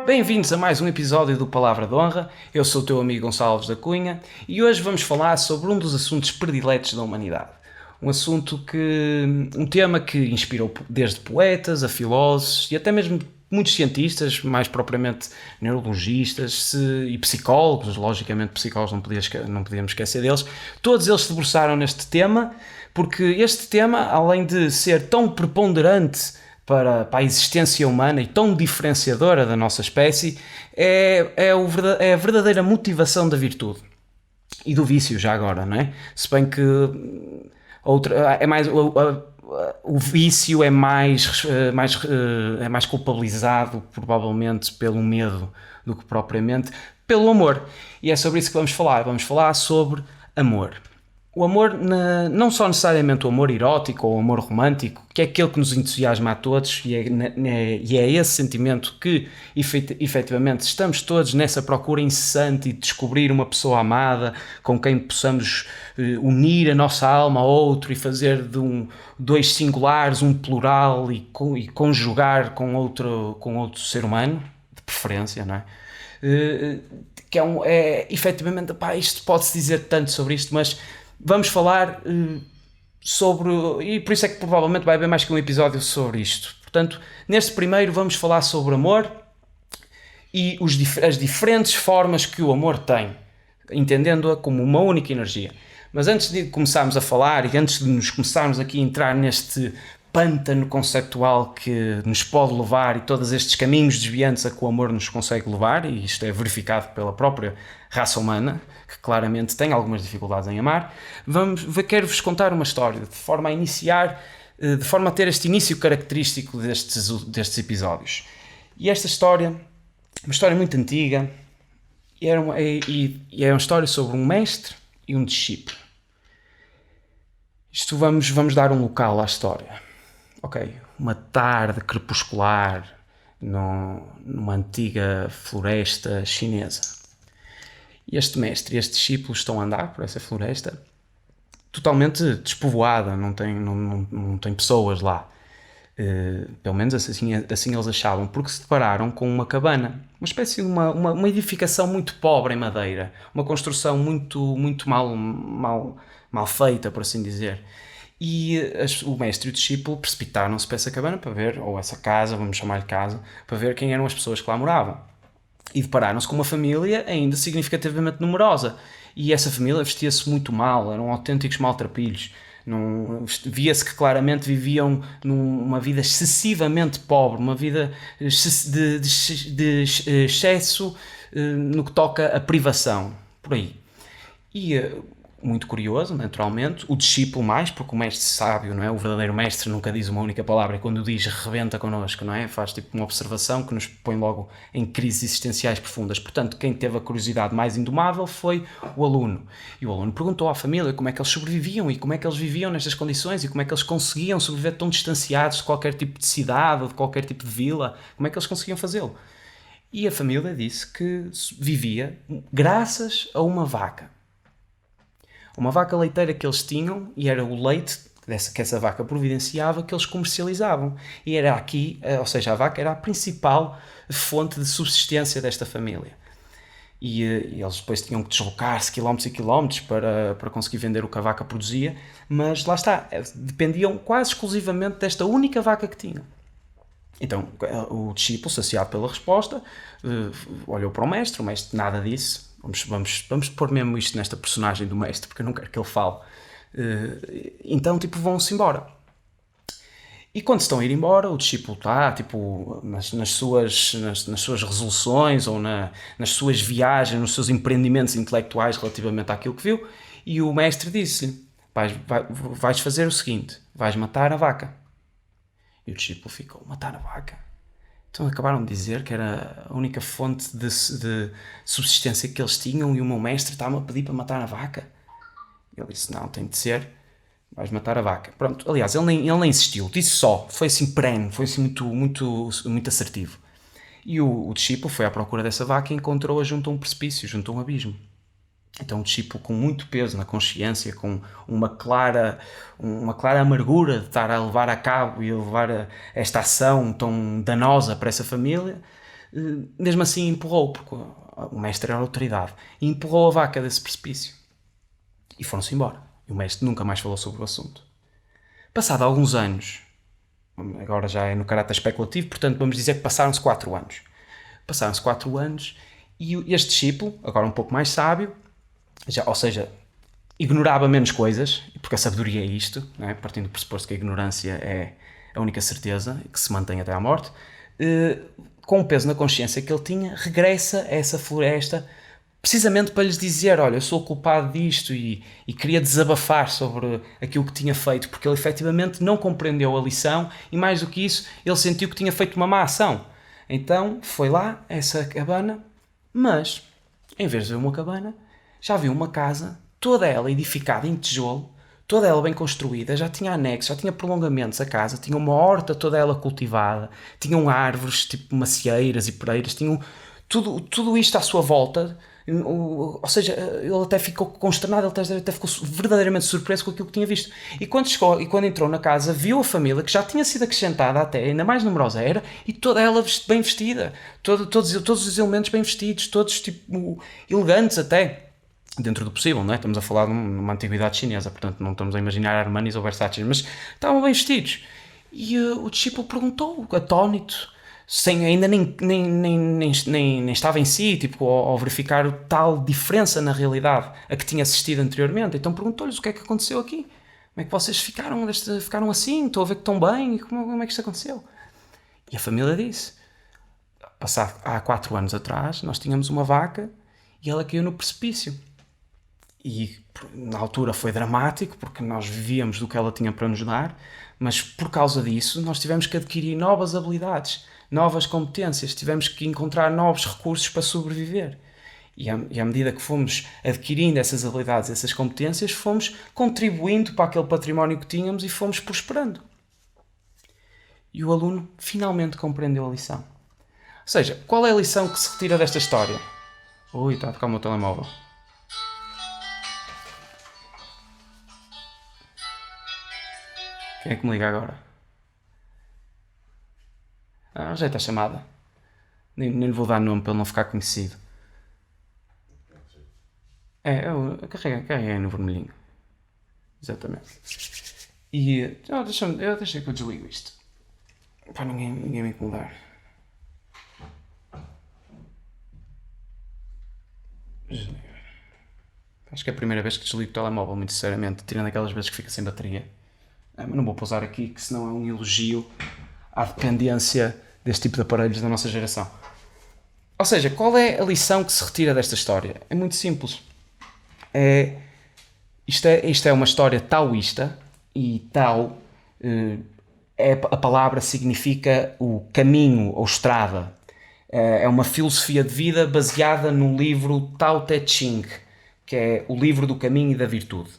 Bem-vindos a mais um episódio do Palavra de Honra. Eu sou o teu amigo Gonçalves da Cunha e hoje vamos falar sobre um dos assuntos prediletos da humanidade. Um tema que inspirou desde poetas a filósofos e até mesmo muitos cientistas, mais propriamente neurologistas e psicólogos, logicamente psicólogos não podíamos esquecer deles. Todos eles se debruçaram neste tema porque este tema, além de ser tão preponderante para a existência humana e tão diferenciadora da nossa espécie, é a verdadeira motivação da virtude e do vício, já agora, não é? Se bem que o vício é mais culpabilizado provavelmente pelo medo do que propriamente pelo amor. E é sobre isso que vamos falar. Vamos falar sobre amor. O amor, não só necessariamente o amor erótico ou o amor romântico, que é aquele que nos entusiasma a todos e é esse sentimento que efetivamente estamos todos nessa procura incessante de descobrir uma pessoa amada com quem possamos unir a nossa alma a outro e fazer de dois singulares um plural e conjugar com outro ser humano, de preferência, não é? Que efetivamente, isto pode-se dizer tanto sobre isto, mas vamos falar sobre, e por isso é que provavelmente vai haver mais que um episódio sobre isto. Portanto, neste primeiro vamos falar sobre amor e as diferentes formas que o amor tem, entendendo-a como uma única energia. Mas antes de começarmos a falar e antes de nos começarmos aqui a entrar neste pântano conceptual que nos pode levar e todos estes caminhos desviantes a que o amor nos consegue levar, e isto é verificado pela própria raça humana, que claramente tem algumas dificuldades em amar, quero-vos contar uma história, de forma a iniciar, de forma a ter este início característico destes episódios. E esta história, uma história muito antiga, é uma história sobre um mestre e um discípulo. Isto vamos dar um local à história. Ok, uma tarde crepuscular numa antiga floresta chinesa. E este mestre e este discípulo estão a andar por essa floresta totalmente despovoada, não tem pessoas lá. Pelo menos assim eles achavam, porque se depararam com uma cabana, uma espécie de uma edificação muito pobre em madeira, uma construção muito mal feita, por assim dizer. E o mestre e o discípulo precipitaram-se para essa cabana para ver, ou essa casa, vamos chamar-lhe casa, para ver quem eram as pessoas que lá moravam. E depararam-se com uma família ainda significativamente numerosa. E essa família vestia-se muito mal, eram autênticos maltrapilhos. Via-se que claramente viviam numa vida excessivamente pobre, uma vida de excesso no que toca a privação, por aí. E muito curioso, naturalmente, o discípulo mais, porque o mestre sábio, não é? O verdadeiro mestre nunca diz uma única palavra, e quando diz, rebenta connosco, não é? Faz tipo uma observação que nos põe logo em crises existenciais profundas. Portanto, quem teve a curiosidade mais indomável foi o aluno. E o aluno perguntou à família como é que eles sobreviviam e como é que eles viviam nestas condições e como é que eles conseguiam sobreviver tão distanciados de qualquer tipo de cidade ou de qualquer tipo de vila, como é que eles conseguiam fazê-lo. E a família disse que vivia graças a uma vaca. Uma vaca leiteira que eles tinham, e era o leite que essa vaca providenciava que eles comercializavam. E era aqui, ou seja, a vaca era a principal fonte de subsistência desta família. E eles depois tinham que deslocar-se quilómetros e quilómetros para conseguir vender o que a vaca produzia, mas lá está, dependiam quase exclusivamente desta única vaca que tinham. Então o discípulo, saciado pela resposta, olhou para o mestre nada disse. Vamos pôr mesmo isto nesta personagem do mestre, porque eu não quero que ele fale. Então, vão-se embora. E quando estão a ir embora, o discípulo está, nas suas resoluções ou nas suas viagens, nos seus empreendimentos intelectuais relativamente àquilo que viu, e o mestre disse-lhe, vais fazer o seguinte, vais matar a vaca. E o discípulo ficou, matar a vaca? Então acabaram de dizer que era a única fonte de subsistência que eles tinham e o meu mestre estava a pedir para matar a vaca. Ele disse, não, tem de ser, vais matar a vaca. Pronto, aliás, ele nem insistiu, disse só, foi assim perene, foi assim muito assertivo. E o discípulo foi à procura dessa vaca e encontrou-a junto a um precipício, junto a um abismo. Então um discípulo com muito peso na consciência, com uma clara amargura de estar a levar a cabo e a levar esta ação tão danosa para essa família, mesmo assim empurrou, porque o mestre era a autoridade, e empurrou a vaca desse precipício. E foram-se embora. E o mestre nunca mais falou sobre o assunto. Passado alguns anos, agora já é no caráter especulativo, portanto vamos dizer que passaram-se 4 anos. Passaram-se 4 anos e este discípulo, agora um pouco mais sábio, ou seja, ignorava menos coisas, porque a sabedoria é isto, não é? Partindo do pressuposto que a ignorância é a única certeza que se mantém até à morte, com o peso na consciência que ele tinha, regressa a essa floresta precisamente para lhes dizer, olha, eu sou o culpado disto e queria desabafar sobre aquilo que tinha feito, porque ele efetivamente não compreendeu a lição e mais do que isso, ele sentiu que tinha feito uma má ação. Então foi lá a essa cabana, mas em vez de ver uma cabana, já viu uma casa, toda ela edificada em tijolo, toda ela bem construída, já tinha anexos, já tinha prolongamentos a casa, tinha uma horta toda ela cultivada, tinham árvores tipo macieiras e pereiras, tinham tudo isto à sua volta. Ou seja, ele até ficou consternado, ele até ficou verdadeiramente surpreso com aquilo que tinha visto. E quando chegou, e quando entrou na casa, viu a família que já tinha sido acrescentada até, ainda mais numerosa era, e toda ela bem vestida, todos os elementos bem vestidos, todos tipo elegantes até, dentro do possível, não é? Estamos a falar de uma antiguidade chinesa, portanto não estamos a imaginar Armanis ou Versace, mas estavam bem vestidos. E o discípulo perguntou, atónito, sem ainda nem estava em si, tipo, ao verificar tal diferença na realidade a que tinha assistido anteriormente. Então perguntou-lhes o que é que aconteceu aqui. Como é que vocês ficaram assim? Estou a ver que estão bem. Como é que isto aconteceu? E a família disse, passado há 4 anos atrás, nós tínhamos uma vaca e ela caiu no precipício. E na altura foi dramático, porque nós vivíamos do que ela tinha para nos dar, mas por causa disso nós tivemos que adquirir novas habilidades, novas competências, tivemos que encontrar novos recursos para sobreviver. E à medida que fomos adquirindo essas habilidades, essas competências, fomos contribuindo para aquele património que tínhamos e fomos prosperando. E o aluno finalmente compreendeu a lição. Ou seja, qual é a lição que se retira desta história? Ui, está a tocar o meu telemóvel. Quem é que me liga agora? Rejeita a chamada. Nem lhe vou dar nome para ele não ficar conhecido. Carreguei no vermelhinho. Exatamente. E deixa que eu desligo isto. Para ninguém me incomodar. Acho que é a primeira vez que desligo o telemóvel, muito sinceramente, tirando aquelas vezes que fica sem bateria. Mas não vou pousar aqui, que senão é um elogio à dependência deste tipo de aparelhos da nossa geração. Ou seja, qual é a lição que se retira desta história? É muito simples. Isto é uma história taoísta, e Tao, a palavra significa o caminho ou estrada. É uma filosofia de vida baseada no livro Tao Te Ching, que é o livro do caminho e da virtude.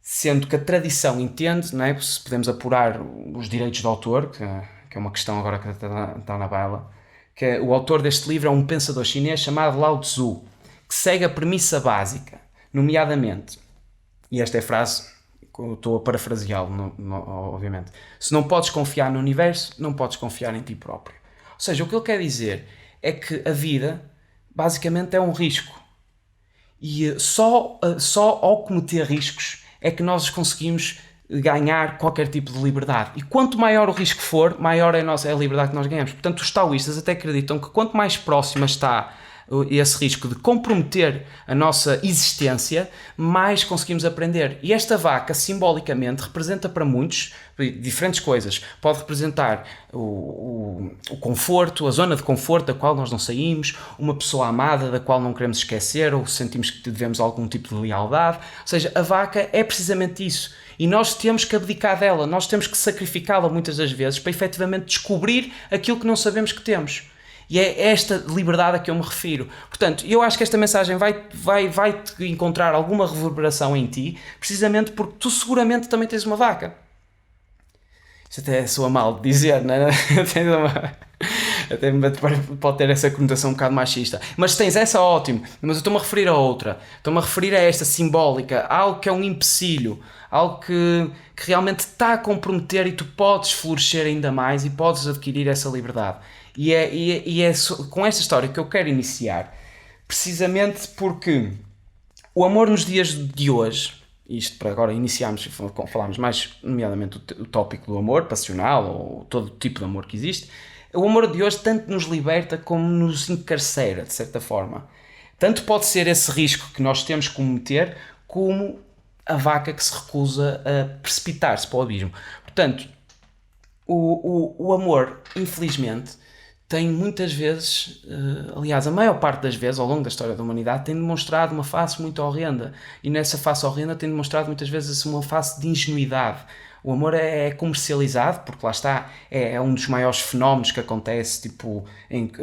Sendo que a tradição entende, não é? Se podemos apurar os direitos do autor, que é uma questão agora que está na baila, que o autor deste livro é um pensador chinês chamado Lao Tzu, que segue a premissa básica, nomeadamente, e esta é a frase, estou a parafraseá-lo, obviamente, se não podes confiar no universo, não podes confiar em ti próprio. Ou seja, o que ele quer dizer é que a vida, basicamente, é um risco. E só ao cometer riscos é que nós conseguimos ganhar qualquer tipo de liberdade. E quanto maior o risco for, maior é a liberdade que nós ganhamos. Portanto, os taoístas até acreditam que quanto mais próxima está esse risco de comprometer a nossa existência, mais conseguimos aprender. E esta vaca, simbolicamente, representa para muitos diferentes coisas. Pode representar o conforto, a zona de conforto da qual nós não saímos, uma pessoa amada da qual não queremos esquecer ou sentimos que devemos algum tipo de lealdade. Ou seja, a vaca é precisamente isso. E nós temos que abdicar dela, nós temos que sacrificá-la muitas das vezes para efetivamente descobrir aquilo que não sabemos que temos. E é esta liberdade a que eu me refiro. Portanto, eu acho que esta mensagem vai encontrar alguma reverberação em ti, precisamente porque tu seguramente também tens uma vaca. Isto até soa mal de dizer, não é? Até pode ter essa conotação um bocado machista. Mas tens essa, ótimo. Mas eu estou-me a referir a outra. Estou-me a referir a esta simbólica. Algo que é um empecilho. Algo que realmente está a comprometer e tu podes florescer ainda mais e podes adquirir essa liberdade. E é com esta história que eu quero iniciar. Precisamente porque o amor nos dias de hoje, isto para agora iniciarmos, falarmos mais nomeadamente o tópico do amor passional ou todo tipo de amor que existe, o amor de hoje tanto nos liberta como nos encarcera, de certa forma. Tanto pode ser esse risco que nós temos que cometer, como a vaca que se recusa a precipitar-se para o abismo. Portanto, o amor, infelizmente, tem muitas vezes, aliás, a maior parte das vezes, ao longo da história da humanidade, tem demonstrado uma face muito horrenda. E nessa face horrenda tem demonstrado muitas vezes uma face de ingenuidade. O amor é comercializado, porque lá está, é um dos maiores fenómenos que acontece, tipo, em que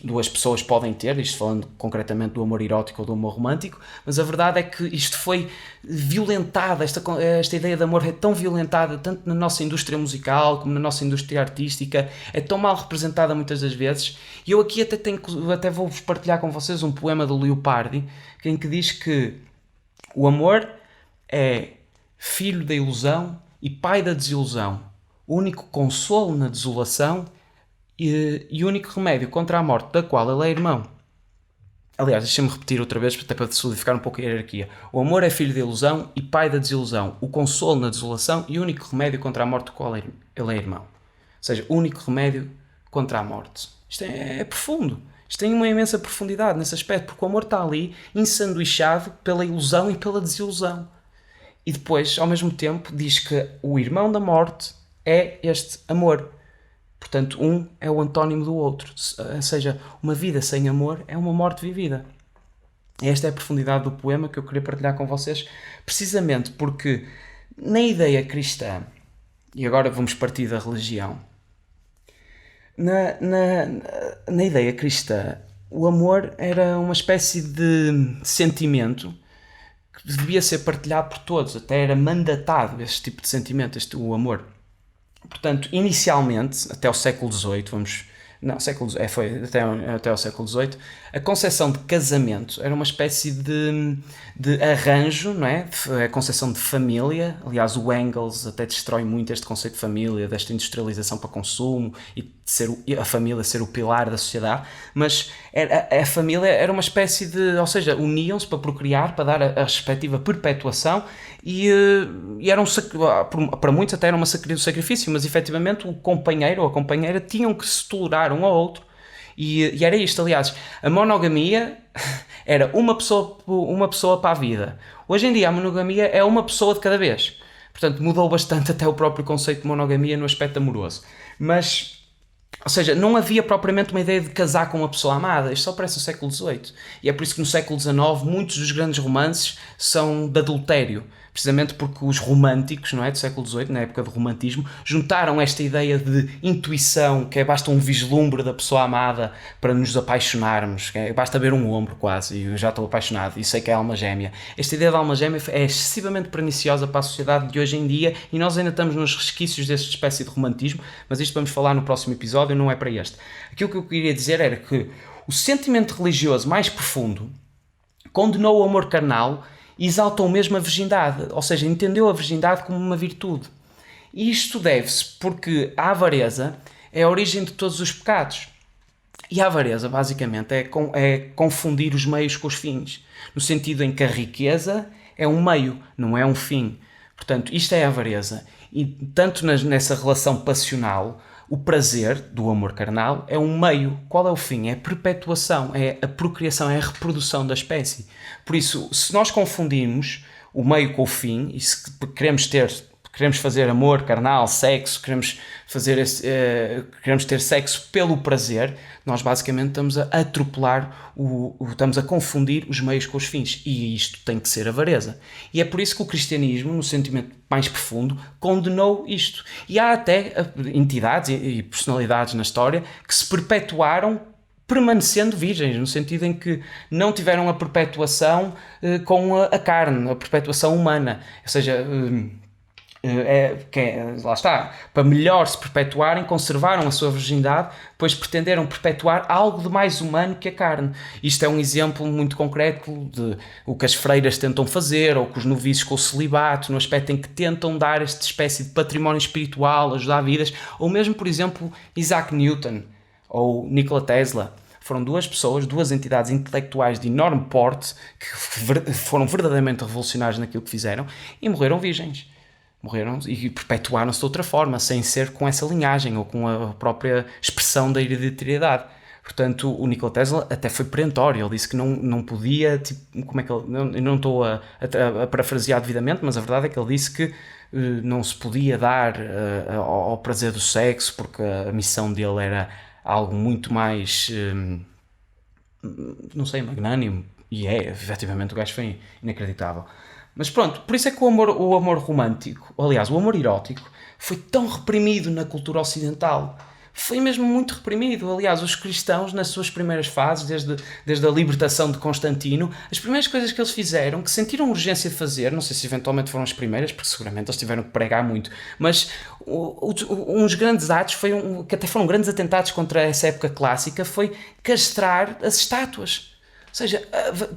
duas pessoas podem ter, isto falando concretamente do amor erótico ou do amor romântico, mas a verdade é que isto foi violentado, esta ideia de amor é tão violentada, tanto na nossa indústria musical como na nossa indústria artística, é tão mal representada muitas das vezes, e eu aqui até vou-vos partilhar com vocês um poema do Leopardi, em que diz que o amor é filho da ilusão e pai da desilusão, o único consolo na desolação e o único remédio contra a morte da qual ele é irmão. Aliás, deixem-me repetir outra vez, até para solidificar um pouco a hierarquia. O amor é filho da ilusão e pai da desilusão, o consolo na desolação e o único remédio contra a morte do qual ele é irmão. Ou seja, o único remédio contra a morte. Isto é profundo. Isto tem uma imensa profundidade nesse aspecto, porque o amor está ali ensanduichado pela ilusão e pela desilusão. E depois, ao mesmo tempo, diz que o irmão da morte é este amor. Portanto, um é o antónimo do outro. Ou seja, uma vida sem amor é uma morte vivida. Esta é a profundidade do poema que eu queria partilhar com vocês, precisamente porque na ideia cristã, e agora vamos partir da religião, na ideia cristã, o amor era uma espécie de sentimento que devia ser partilhado por todos, até era mandatado este tipo de sentimento, o amor. Portanto, inicialmente, até o século XVIII, foi até o século XVIII, a concepção de casamento era uma espécie de arranjo, não é? A concepção de família. Aliás, o Engels até destrói muito este conceito de família, desta industrialização para consumo e de a família ser o pilar da sociedade, mas a família era uma espécie de, ou seja, uniam-se para procriar, para dar a respectiva perpetuação e era para muitos até era um sacrifício, mas efetivamente o companheiro ou a companheira tinham que se tolerar um ao outro e era isto. Aliás, a monogamia era uma pessoa para a vida. Hoje em dia a monogamia é uma pessoa de cada vez. Portanto, mudou bastante até o próprio conceito de monogamia no aspecto amoroso. Mas, ou seja, não havia propriamente uma ideia de casar com uma pessoa amada. Isto só aparece no século XVIII. E é por isso que no século XIX muitos dos grandes romances são de adultério. Precisamente porque os românticos, não é, do século XVIII, na época do romantismo, juntaram esta ideia de intuição, que é basta um vislumbre da pessoa amada para nos apaixonarmos, basta ver um ombro quase, e eu já estou apaixonado, e sei que é alma gêmea. Esta ideia de alma gêmea é excessivamente perniciosa para a sociedade de hoje em dia, e nós ainda estamos nos resquícios desta espécie de romantismo, mas isto vamos falar no próximo episódio, não é para este. Aquilo que eu queria dizer era que o sentimento religioso mais profundo condenou o amor carnal e exaltou mesmo a virgindade, ou seja, entendeu a virgindade como uma virtude. E isto deve-se porque a avareza é a origem de todos os pecados. E a avareza, basicamente, é confundir os meios com os fins, no sentido em que a riqueza é um meio, não é um fim. Portanto, isto é a avareza. E tanto nessa relação passional, o prazer do amor carnal é um meio. Qual é o fim? É a perpetuação, é a procriação, é a reprodução da espécie. Por isso, se nós confundirmos o meio com o fim, e se queremos fazer amor carnal, sexo, queremos ter sexo pelo prazer, nós basicamente estamos a atropelar, estamos a confundir os meios com os fins. E isto tem que ser avareza. E é por isso que o cristianismo, no sentimento mais profundo, condenou isto. E há até entidades e personalidades na história que se perpetuaram permanecendo virgens, no sentido em que não tiveram a perpetuação com a carne, a perpetuação humana. Ou seja, Lá está, para melhor se perpetuarem, conservaram a sua virgindade, pois pretenderam perpetuar algo de mais humano que a carne. Isto é um exemplo muito concreto de o que as freiras tentam fazer, ou que os noviços com o celibato, no aspecto em que tentam dar esta espécie de património espiritual, ajudar vidas, ou mesmo, por exemplo, Isaac Newton ou Nikola Tesla. Foram duas pessoas, duas entidades intelectuais de enorme porte, que foram verdadeiramente revolucionários naquilo que fizeram, e morreram virgens. Morreram e perpetuaram-se de outra forma, sem ser com essa linhagem ou com a própria expressão da hereditariedade. Portanto, o Nikola Tesla até foi perentório. Ele disse que não podia, tipo, como é que eu não estou a parafrasear devidamente, mas a verdade é que ele disse que não se podia dar ao prazer do sexo, porque a missão dele era algo muito mais, não sei, magnânimo. E efetivamente, o gajo foi inacreditável. Mas pronto, por isso é que o amor romântico, aliás, o amor erótico, foi tão reprimido na cultura ocidental. Foi mesmo muito reprimido. Aliás, os cristãos, nas suas primeiras fases, desde a libertação de Constantino, as primeiras coisas que eles fizeram, que sentiram urgência de fazer, não sei se eventualmente foram as primeiras, porque seguramente eles tiveram que pregar muito, mas uns grandes atos, que até foram grandes atentados contra essa época clássica, foi castrar as estátuas. Ou seja,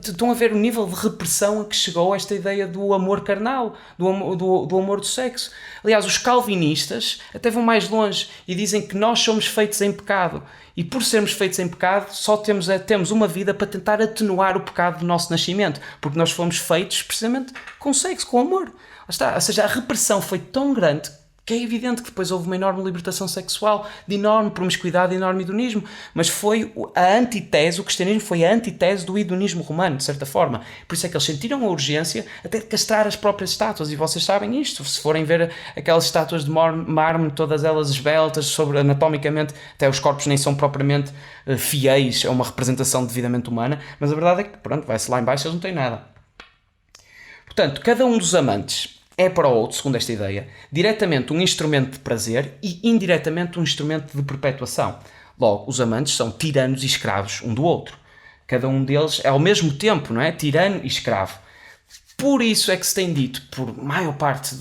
estão a ver o nível de repressão a que chegou esta ideia do amor carnal, do amor do sexo. Aliás, os calvinistas até vão mais longe e dizem que nós somos feitos em pecado. E por sermos feitos em pecado, só temos uma vida para tentar atenuar o pecado do nosso nascimento. Porque nós fomos feitos precisamente com sexo, com amor. Ou seja, a repressão foi tão grande que é evidente que depois houve uma enorme libertação sexual, de enorme promiscuidade, de enorme hedonismo, mas foi a antitese, o cristianismo foi a antitese do hedonismo romano, de certa forma. Por isso é que eles sentiram a urgência até de castrar as próprias estátuas, e vocês sabem isto, se forem ver aquelas estátuas de mármore, todas elas esbeltas, anatomicamente, até os corpos nem são propriamente fiéis a uma representação devidamente humana, mas a verdade é que, pronto, vai-se lá em baixo, eles não têm nada. Portanto, cada um dos amantes é para o outro, segundo esta ideia, diretamente um instrumento de prazer e indiretamente um instrumento de perpetuação. Logo, os amantes são tiranos e escravos um do outro. Cada um deles é ao mesmo tempo, não é? Tirano e escravo. Por isso é que se tem dito, por maior parte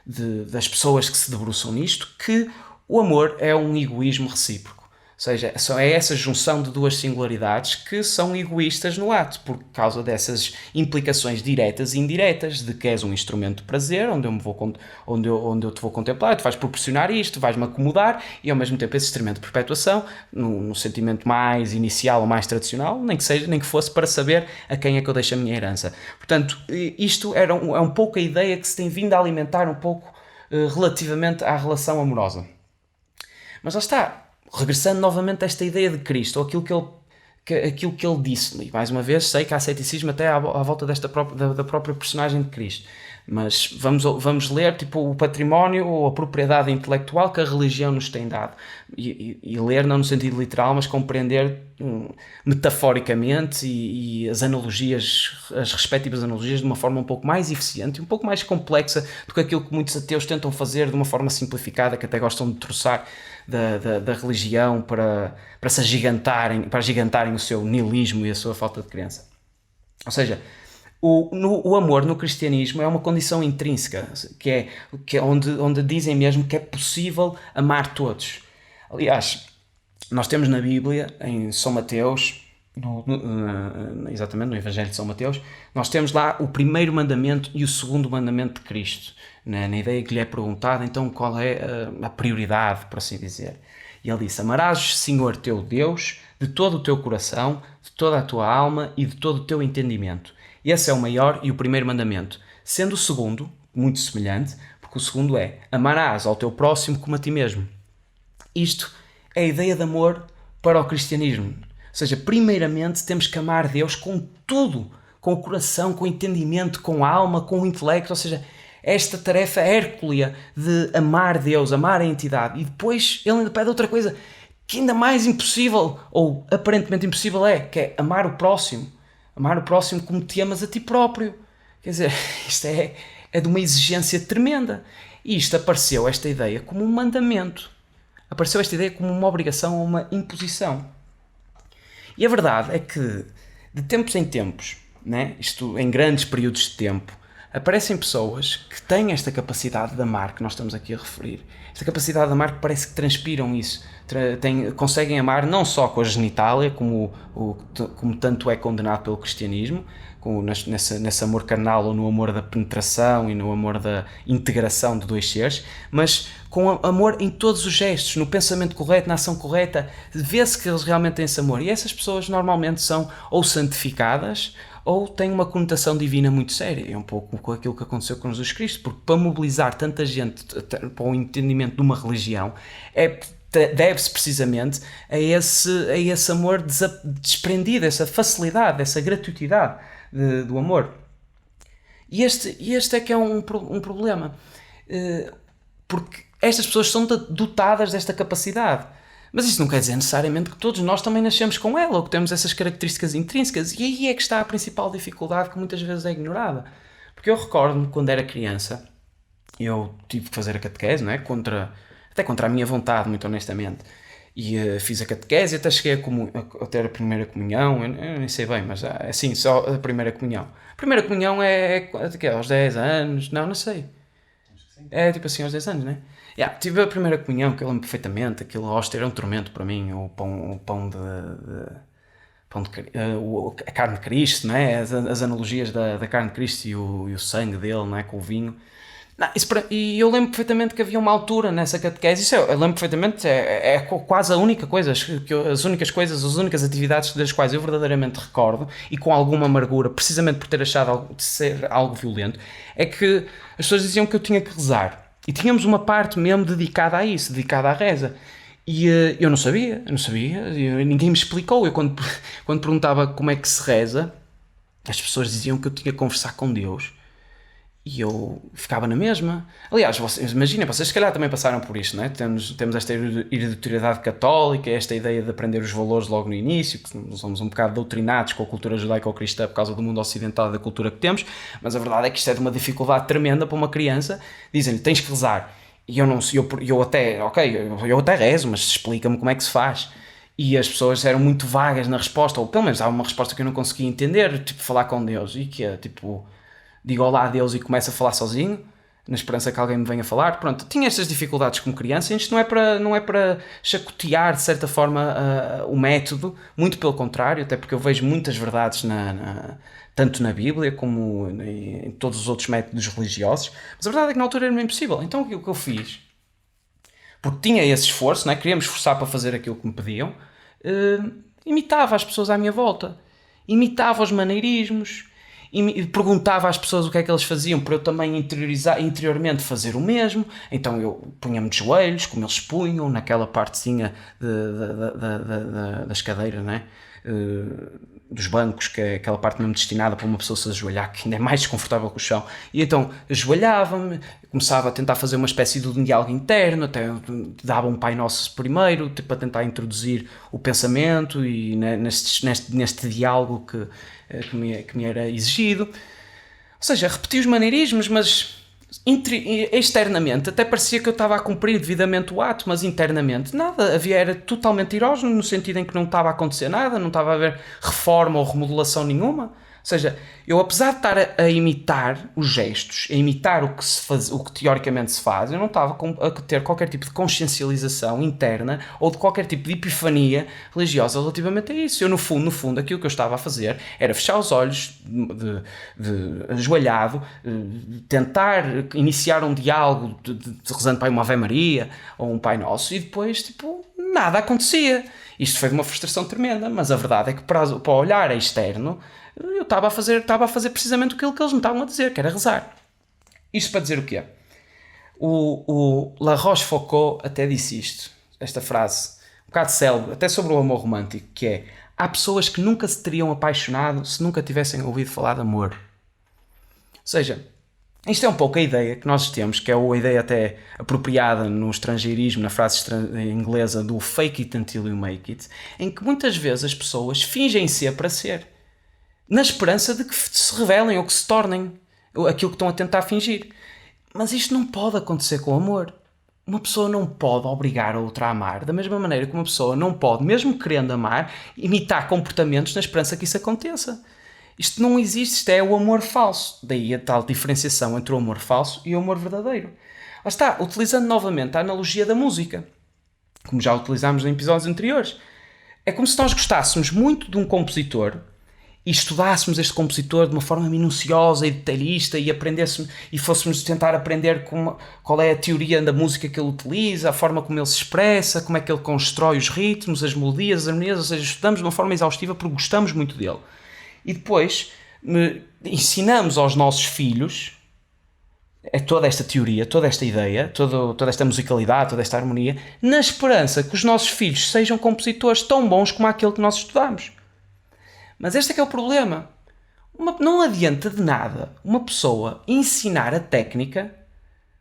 das pessoas que se debruçam nisto, que o amor é um egoísmo recíproco. Ou seja, é essa junção de duas singularidades que são egoístas no ato, por causa dessas implicações diretas e indiretas, de que és um instrumento de prazer, onde eu te vou contemplar, tu vais proporcionar isto, vais-me acomodar, e ao mesmo tempo esse instrumento de perpetuação, no sentimento mais inicial ou mais tradicional, nem que fosse para saber a quem é que eu deixo a minha herança. Portanto, isto é um pouco a ideia que se tem vindo a alimentar um pouco relativamente à relação amorosa. Mas lá está, regressando novamente a esta ideia de Cristo, ou aquilo que ele disse, e mais uma vez sei que há ceticismo até à volta da própria personagem de Cristo, mas vamos ler tipo, o património ou a propriedade intelectual que a religião nos tem dado, e ler não no sentido literal, mas compreender metaforicamente e as respectivas analogias de uma forma um pouco mais eficiente e um pouco mais complexa do que aquilo que muitos ateus tentam fazer de uma forma simplificada, que até gostam de troçar da religião para agigantarem o seu niilismo e a sua falta de crença. Ou seja, o amor no cristianismo é uma condição intrínseca, que é onde dizem mesmo que é possível amar todos. Aliás, nós temos na Bíblia, em São Mateus, exatamente no Evangelho de São Mateus, nós temos lá o primeiro mandamento e o segundo mandamento de Cristo, na ideia que lhe é perguntado, então, qual é a prioridade, por assim dizer. E ele disse: amarás o Senhor teu Deus de todo o teu coração, de toda a tua alma e de todo o teu entendimento. Esse é o maior e o primeiro mandamento, sendo o segundo muito semelhante, porque o segundo é: amarás ao teu próximo como a ti mesmo. Isto é a ideia de amor para o cristianismo. Ou seja, primeiramente temos que amar Deus com tudo, com o coração, com o entendimento, com a alma, com o intelecto, ou seja, esta tarefa hércula de amar Deus, amar a entidade. E depois ele ainda pede outra coisa que ainda mais impossível, ou aparentemente impossível que é amar o próximo. Amar o próximo como te amas a ti próprio. Quer dizer, isto é de uma exigência tremenda. E isto apareceu, esta ideia, como um mandamento. Apareceu esta ideia como uma obrigação ou uma imposição. E a verdade é que, de tempos em tempos, né, isto em grandes períodos de tempo, aparecem pessoas que têm esta capacidade de amar que nós estamos aqui a referir. Esta capacidade de amar que parece que transpiram isso. Conseguem amar não só com a genitália, como tanto é condenado pelo cristianismo, nesse amor carnal ou no amor da penetração e no amor da integração de dois seres, mas com amor em todos os gestos, no pensamento correto, na ação correta, vê-se que eles realmente têm esse amor. E essas pessoas normalmente são ou santificadas ou têm uma conotação divina muito séria. É um pouco com aquilo que aconteceu com Jesus Cristo, porque para mobilizar tanta gente para o entendimento de uma religião, deve-se precisamente a esse amor desprendido, essa facilidade, essa gratuitidade do amor. E este é que é um problema, porque estas pessoas são dotadas desta capacidade. Mas isso não quer dizer necessariamente que todos nós também nascemos com ela, ou que temos essas características intrínsecas. E aí é que está a principal dificuldade, que muitas vezes é ignorada. Porque eu recordo-me, quando era criança, eu tive que fazer a catequese, não é? Até contra a minha vontade, muito honestamente. E fiz a catequese e até cheguei a ter a primeira comunhão. Eu nem sei bem, mas assim, só a primeira comunhão. A primeira comunhão é aos 10 anos? Não sei. É tipo assim, aos 10 anos, né? Tive a primeira comunhão, que eu lembro perfeitamente. Aquilo hóstia era um tormento para mim. O pão a carne de Cristo, não é? As analogias da carne de Cristo e o sangue dele, não é? Com o vinho. E eu lembro perfeitamente que havia uma altura nessa catequese. Eu lembro perfeitamente, é quase a única coisa, as únicas atividades das quais eu verdadeiramente recordo, e com alguma amargura, precisamente por ter achado de ser algo violento, é que as pessoas diziam que eu tinha que rezar. E tínhamos uma parte mesmo dedicada a isso, dedicada à reza. E eu não sabia, ninguém me explicou. Eu quando perguntava como é que se reza, as pessoas diziam que eu tinha que conversar com Deus. E eu ficava na mesma. Aliás, imaginem, vocês se calhar também passaram por isto, não é? Temos esta hereditariedade católica, esta ideia de aprender os valores logo no início, que somos um bocado doutrinados com a cultura judaico-cristã por causa do mundo ocidental e da cultura que temos, mas a verdade é que isto é de uma dificuldade tremenda para uma criança. Dizem-lhe, tens que rezar. E eu até rezo, mas explica-me como é que se faz. E as pessoas eram muito vagas na resposta, ou pelo menos há uma resposta que eu não conseguia entender, tipo, falar com Deus. E que é, tipo, digo olá a Deus e começo a falar sozinho, na esperança que alguém me venha falar. Pronto, tinha estas dificuldades como criança, e isto não é para chacotear, de certa forma, o método, muito pelo contrário, até porque eu vejo muitas verdades tanto na Bíblia como em todos os outros métodos religiosos, mas a verdade é que na altura era impossível. Então o que eu fiz, porque tinha esse esforço, não é? Queria me esforçar para fazer aquilo que me pediam, imitava as pessoas à minha volta, imitava os maneirismos, e perguntava às pessoas o que é que eles faziam para eu também interiormente fazer o mesmo. Então eu punha-me de joelhos, como eles punham, naquela partezinha das cadeiras, não é? Dos bancos, que é aquela parte mesmo destinada para uma pessoa se ajoelhar, que ainda é mais desconfortável que o chão. E então ajoelhava-me, começava a tentar fazer uma espécie de diálogo interno, até dava um Pai Nosso primeiro, tipo, para tentar introduzir o pensamento e neste diálogo que me era exigido. Ou seja, repeti os maneirismos, mas externamente até parecia que eu estava a cumprir devidamente o ato, mas internamente nada, era totalmente erógeno, no sentido em que não estava a acontecer nada, não estava a haver reforma ou remodelação nenhuma. Ou seja, eu, apesar de estar a imitar os gestos, a imitar o que teoricamente se faz, eu não estava a ter qualquer tipo de consciencialização interna ou de qualquer tipo de epifania religiosa relativamente a isso. Eu, no fundo, aquilo que eu estava a fazer era fechar os olhos, ajoelhado, tentar iniciar um diálogo rezando para uma Ave Maria ou um Pai Nosso, e depois, tipo, nada acontecia. Isto foi de uma frustração tremenda, mas a verdade é que para o olhar externo, eu estava a fazer precisamente aquilo que eles me estavam a dizer, que era rezar. Isto para dizer o quê? O La Rochefoucauld até disse isto, esta frase, um bocado célebre, até sobre o amor romântico, que é: há pessoas que nunca se teriam apaixonado se nunca tivessem ouvido falar de amor. Ou seja, isto é um pouco a ideia que nós temos, que é a ideia até apropriada no estrangeirismo, na frase inglesa do fake it until you make it, em que muitas vezes as pessoas fingem ser para ser, na esperança de que se revelem ou que se tornem aquilo que estão a tentar fingir. Mas isto não pode acontecer com o amor. Uma pessoa não pode obrigar a outra a amar, da mesma maneira que uma pessoa não pode, mesmo querendo amar, imitar comportamentos na esperança que isso aconteça. Isto não existe, isto é o amor falso. Daí a tal diferenciação entre o amor falso e o amor verdadeiro. Lá está, utilizando novamente a analogia da música, como já utilizámos em episódios anteriores. É como se nós gostássemos muito de um compositor e estudássemos este compositor de uma forma minuciosa e detalhista e aprendêssemos e fôssemos tentar aprender qual é a teoria da música que ele utiliza, a forma como ele se expressa, como é que ele constrói os ritmos, as melodias, as harmonias, ou seja, estudamos de uma forma exaustiva porque gostamos muito dele. E depois ensinamos aos nossos filhos toda esta teoria, toda esta ideia, toda esta musicalidade, toda esta harmonia, na esperança que os nossos filhos sejam compositores tão bons como aquele que nós estudamos. Mas este é que é o problema. Não adianta de nada uma pessoa ensinar a técnica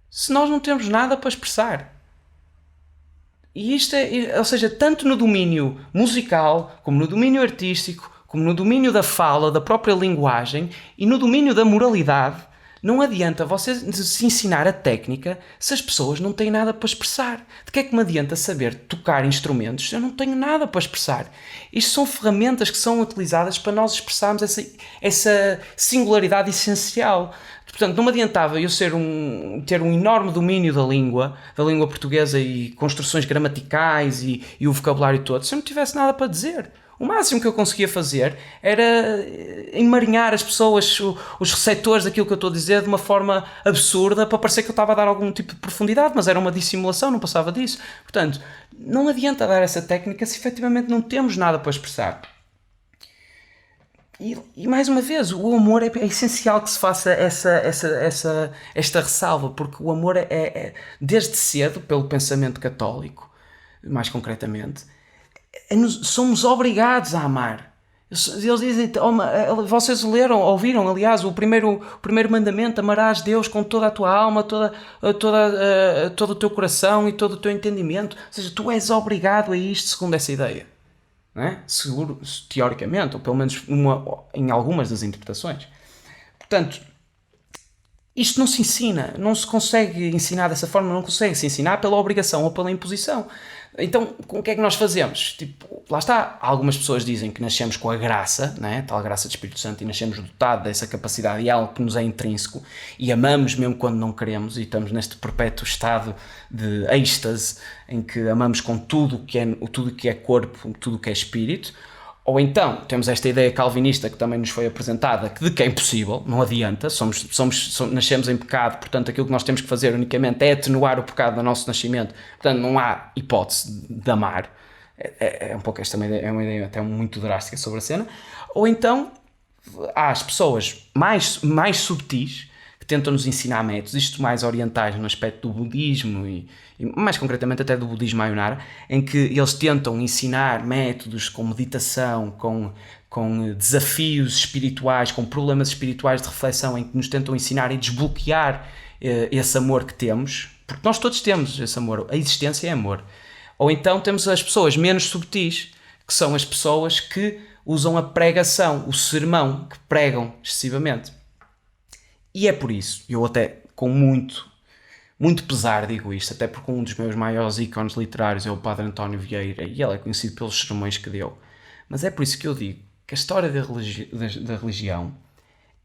se nós não temos nada para expressar. E isto ou seja, tanto no domínio musical, como no domínio artístico, como no domínio da fala, da própria linguagem e no domínio da moralidade, não adianta você se ensinar a técnica se as pessoas não têm nada para expressar. De que é que me adianta saber tocar instrumentos se eu não tenho nada para expressar? Isto são ferramentas que são utilizadas para nós expressarmos essa singularidade essencial. Portanto, não me adiantava eu ter um enorme domínio da língua portuguesa e construções gramaticais e o vocabulário todo, se eu não tivesse nada para dizer. O máximo que eu conseguia fazer era emaranhar as pessoas, os receptores daquilo que eu estou a dizer de uma forma absurda para parecer que eu estava a dar algum tipo de profundidade, mas era uma dissimulação, não passava disso. Portanto, não adianta dar essa técnica se efetivamente não temos nada para expressar. E mais uma vez, o amor é essencial que se faça esta ressalva, porque o amor desde cedo, pelo pensamento católico, mais concretamente, somos obrigados a amar. Eles dizem, vocês ouviram, aliás, o primeiro mandamento: amarás Deus com toda a tua alma, todo o teu coração e todo o teu entendimento. Ou seja, tu és obrigado a isto segundo essa ideia. Não é? Seguro, teoricamente, ou pelo menos em algumas das interpretações. Portanto, isto não se ensina, não se consegue ensinar dessa forma, não consegue se ensinar pela obrigação ou pela imposição. Então, o que é que nós fazemos? Lá está, algumas pessoas dizem que nascemos com a graça, né? Tal graça do Espírito Santo, e nascemos dotados dessa capacidade, e é algo que nos é intrínseco, e amamos mesmo quando não queremos, e estamos neste perpétuo estado de êxtase, em que amamos com tudo que é corpo, tudo que é espírito. Ou então, temos esta ideia calvinista que também nos foi apresentada, de que é impossível, não adianta, nascemos em pecado, portanto aquilo que nós temos que fazer unicamente é atenuar o pecado do nosso nascimento, portanto não há hipótese de amar. É um pouco esta é uma ideia até muito drástica sobre a cena. Ou então, há as pessoas mais subtis, que tentam nos ensinar métodos, isto mais orientais no aspecto do budismo e mais concretamente até do budismo Mayonara, em que eles tentam ensinar métodos com meditação, com desafios espirituais, com problemas espirituais de reflexão, em que nos tentam ensinar e desbloquear esse amor que temos, porque nós todos temos esse amor, a existência é amor. Ou então temos as pessoas menos subtis, que são as pessoas que usam a pregação, o sermão, que pregam excessivamente. E é por isso, eu até com muito pesar digo isto, até porque um dos meus maiores ícones literários é o Padre António Vieira, e ele é conhecido pelos sermões que deu. Mas é por isso que eu digo que a história da religião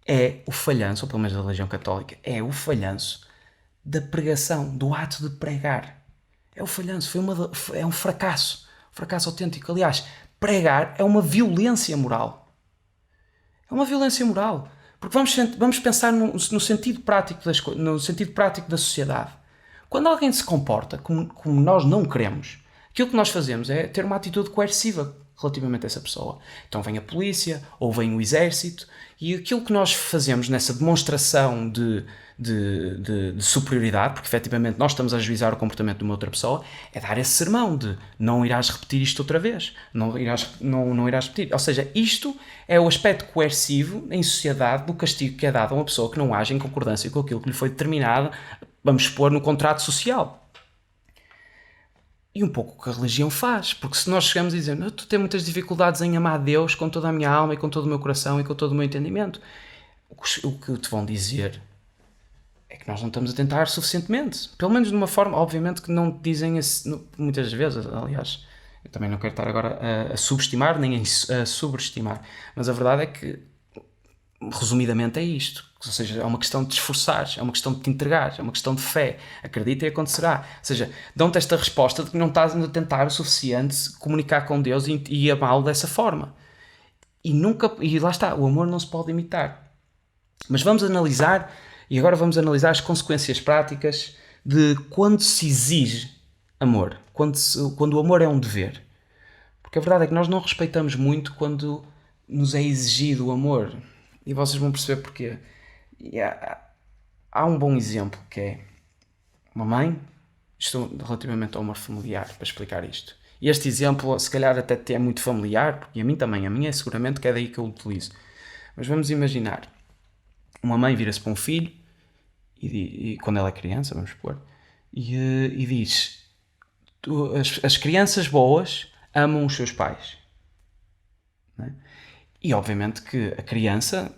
é o falhanço, ou pelo menos da religião católica, é o falhanço da pregação, do ato de pregar. É o falhanço, é um fracasso autêntico. Aliás, pregar é uma violência moral. É uma violência moral. Porque vamos pensar no sentido prático no sentido prático da sociedade. Quando alguém se comporta como nós não queremos, aquilo que nós fazemos é ter uma atitude coerciva relativamente a essa pessoa. Então vem a polícia, ou vem o exército, e aquilo que nós fazemos nessa demonstração de superioridade, porque efetivamente nós estamos a ajuizar o comportamento de uma outra pessoa, é dar esse sermão de não irás repetir isto outra vez, não irás repetir. Ou seja, isto é o aspecto coercivo em sociedade do castigo que é dado a uma pessoa que não age em concordância com aquilo que lhe foi determinado, vamos expor, no contrato social. E um pouco o que a religião faz, porque se nós chegamos e dizemos, eu estou a ter muitas dificuldades em amar Deus com toda a minha alma e com todo o meu coração e com todo o meu entendimento, o que te vão dizer é que nós não estamos a tentar suficientemente, pelo menos de uma forma, obviamente que não dizem muitas vezes, aliás, eu também não quero estar agora a subestimar nem a sobreestimar, mas a verdade é que resumidamente é isto. Ou seja, é uma questão de te esforçares, é uma questão de te entregares, é uma questão de fé. Acredita e acontecerá. Ou seja, dão-te esta resposta de que não estás a tentar o suficiente comunicar com Deus e amá-lo dessa forma. E lá está, o amor não se pode imitar. Mas vamos analisar, e agora vamos analisar as consequências práticas de quando se exige amor, quando o amor é um dever. Porque a verdade é que nós não respeitamos muito quando nos é exigido o amor. E vocês vão perceber porquê. E há um bom exemplo que é uma mãe, isto relativamente ao amor familiar, para explicar isto. E este exemplo, se calhar, até te é muito familiar, porque a mim também, a minha é seguramente que é daí que eu o utilizo. Mas vamos imaginar, uma mãe vira-se para um filho, e quando ela é criança, vamos supor, e diz: as crianças boas amam os seus pais. Não é? E obviamente que a criança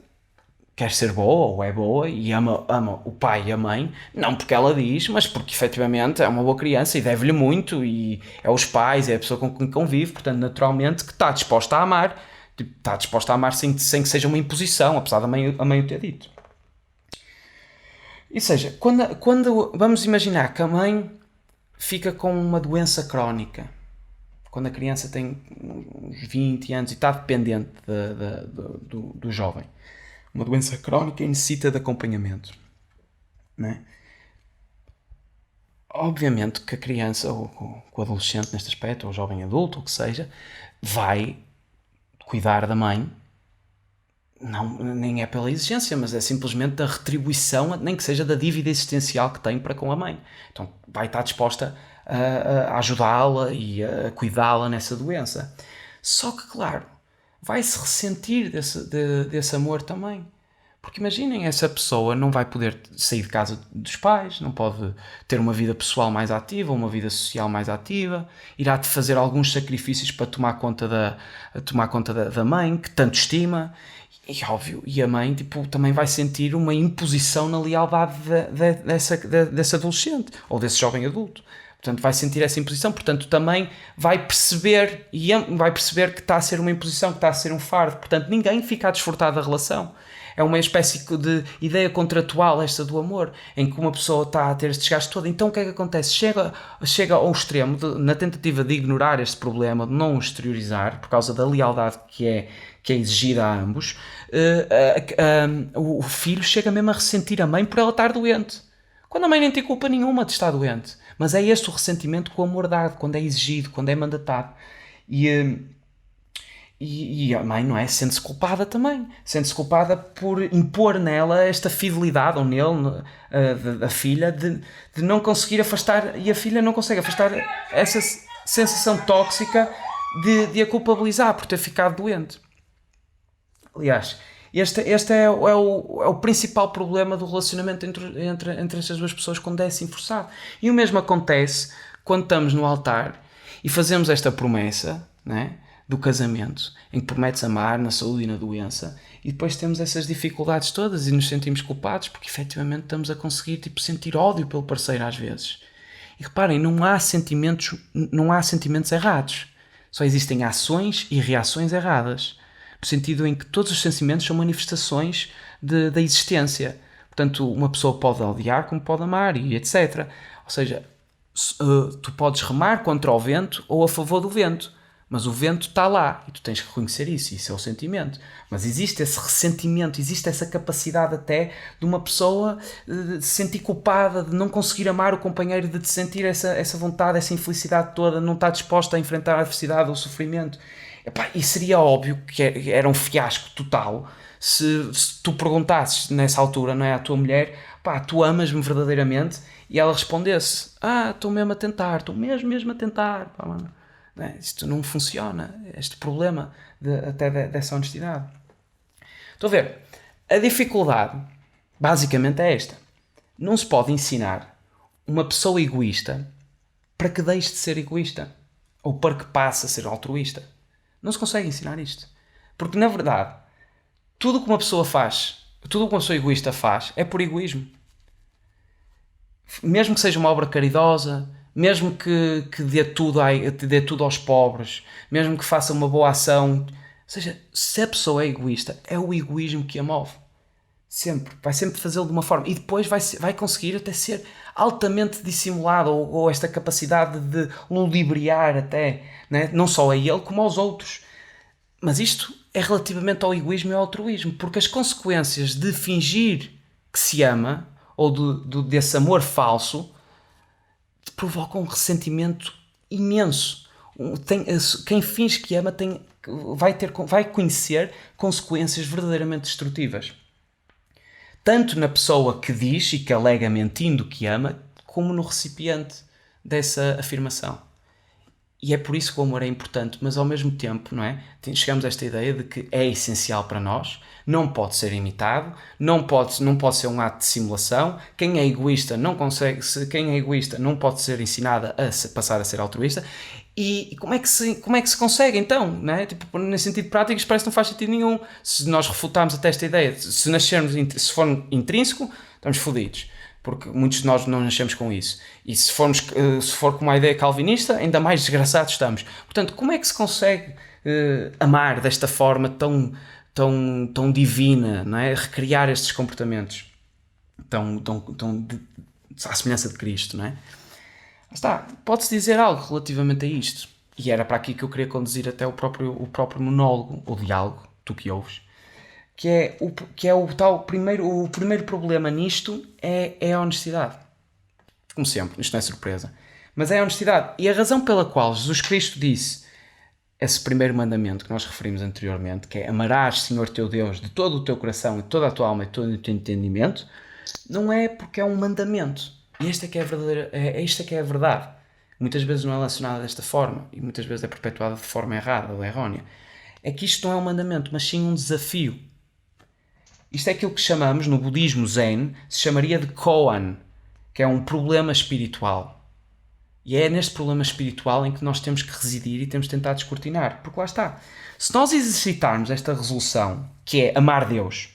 quer ser boa ou é boa e ama o pai e a mãe, não porque ela diz, mas porque efetivamente é uma boa criança e deve-lhe muito e é os pais, é a pessoa com quem convive, portanto naturalmente que está disposta a amar, está disposta a amar sem que seja uma imposição, apesar da a mãe o ter dito. Ou seja, quando vamos imaginar que a mãe fica com uma doença crónica, quando a criança tem uns 20 anos e está dependente do jovem, uma doença crónica e necessita de acompanhamento, não é? Obviamente que a criança ou o adolescente neste aspecto, ou o jovem adulto, ou o que seja, vai cuidar da mãe, não, nem é pela exigência, mas é simplesmente da retribuição, nem que seja da dívida existencial que tem para com a mãe. Então vai estar disposta a ajudá-la e a cuidá-la nessa doença. Só que, claro, vai-se ressentir desse amor também. Porque imaginem, essa pessoa não vai poder sair de casa dos pais, não pode ter uma vida pessoal mais ativa, uma vida social mais ativa, irá fazer alguns sacrifícios para tomar conta da mãe, que tanto estima, e óbvio, e a mãe também vai sentir uma imposição na lealdade desse adolescente, ou desse jovem adulto. Portanto, vai sentir essa imposição, portanto, também vai perceber que está a ser uma imposição, que está a ser um fardo. Portanto, ninguém fica a desfrutar da relação. É uma espécie de ideia contratual esta do amor, em que uma pessoa está a ter este desgaste todo. Então o que é que acontece? Chega ao extremo, na tentativa de ignorar este problema, de não o exteriorizar, por causa da lealdade que é exigida a ambos, o filho chega mesmo a ressentir a mãe por ela estar doente. Quando a mãe nem tem culpa nenhuma de estar doente. Mas é este o ressentimento que o amor dá, quando é exigido, quando é mandatado. E a mãe, não é? Sente-se culpada também. Sente-se culpada por impor nela esta fidelidade, ou nele, da filha, de não conseguir afastar, e a filha não consegue afastar essa sensação tóxica de a culpabilizar por ter ficado doente. Aliás, este é o principal problema do relacionamento entre estas duas pessoas quando é assim forçado. E o mesmo acontece quando estamos no altar e fazemos esta promessa, né, do casamento, em que prometes amar na saúde e na doença, e depois temos essas dificuldades todas e nos sentimos culpados porque efetivamente estamos a conseguir sentir ódio pelo parceiro às vezes. E reparem, não há sentimentos errados. Só existem ações e reações erradas. No sentido em que todos os sentimentos são manifestações da existência. Portanto, uma pessoa pode odiar como pode amar, e etc. Ou seja, tu podes remar contra o vento ou a favor do vento, mas o vento está lá e tu tens que reconhecer isso é o sentimento. Mas existe esse ressentimento, existe essa capacidade até de uma pessoa de se sentir culpada, de não conseguir amar o companheiro, de te sentir essa vontade, essa infelicidade toda, não estar disposta a enfrentar a adversidade ou o sofrimento. E seria óbvio que era um fiasco total se tu perguntasses nessa altura, não é, à tua mulher: tu amas-me verdadeiramente? E ela respondesse: estou mesmo a tentar, estou mesmo a tentar. Mano. Isto não funciona, este problema até dessa honestidade. Estou a ver, a dificuldade basicamente é esta: não se pode ensinar uma pessoa egoísta para que deixe de ser egoísta ou para que passe a ser altruísta. Não se consegue ensinar isto. Porque, na verdade, tudo o que uma pessoa egoísta faz é por egoísmo. Mesmo que seja uma obra caridosa, mesmo que dê tudo aos pobres, mesmo que faça uma boa ação, seja, se a pessoa é egoísta, é o egoísmo que a move. Sempre. Vai sempre fazê-lo de uma forma. E depois vai conseguir até ser altamente dissimulado, ou esta capacidade de ludibriar até, né? Não só a ele como aos outros. Mas isto é relativamente ao egoísmo e ao altruísmo, porque as consequências de fingir que se ama, ou desse amor falso, provocam um ressentimento imenso. Quem finge que ama vai conhecer consequências verdadeiramente destrutivas. Tanto na pessoa que diz e que alega mentindo que ama, como no recipiente dessa afirmação. E é por isso que o amor é importante, mas ao mesmo tempo, não é? Chegamos a esta ideia de que é essencial para nós, não pode ser imitado, não pode ser um ato de simulação. Quem é egoísta não pode ser ensinado a passar a ser altruísta. E como é que se consegue então? Não é? Tipo, nesse sentido prático, isto parece que não faz sentido nenhum. Se nós refutarmos até esta ideia, se for intrínseco, estamos fodidos. Porque muitos de nós não nascemos com isso. E se for com uma ideia calvinista, ainda mais desgraçados estamos. Portanto, como é que se consegue amar desta forma tão divina, não é? Recriar estes comportamentos à semelhança de Cristo, não é? Está, pode-se dizer algo relativamente a isto. E era para aqui que eu queria conduzir até o próprio monólogo, ou diálogo, tu que ouves. O primeiro problema nisto é a honestidade. Como sempre, isto não é surpresa. Mas é a honestidade. E a razão pela qual Jesus Cristo disse esse primeiro mandamento que nós referimos anteriormente, que é amarás, Senhor teu Deus, de todo o teu coração, e toda a tua alma e todo o teu entendimento, não é porque é um mandamento. E esta é a verdade. Muitas vezes não é relacionada desta forma, e muitas vezes é perpetuada de forma errada ou errónea. É que isto não é um mandamento, mas sim um desafio. Isto é aquilo que chamamos, no budismo zen, se chamaria de koan, que é um problema espiritual. E é neste problema espiritual em que nós temos que residir e temos de tentar descortinar. Porque lá está. Se nós exercitarmos esta resolução, que é amar Deus,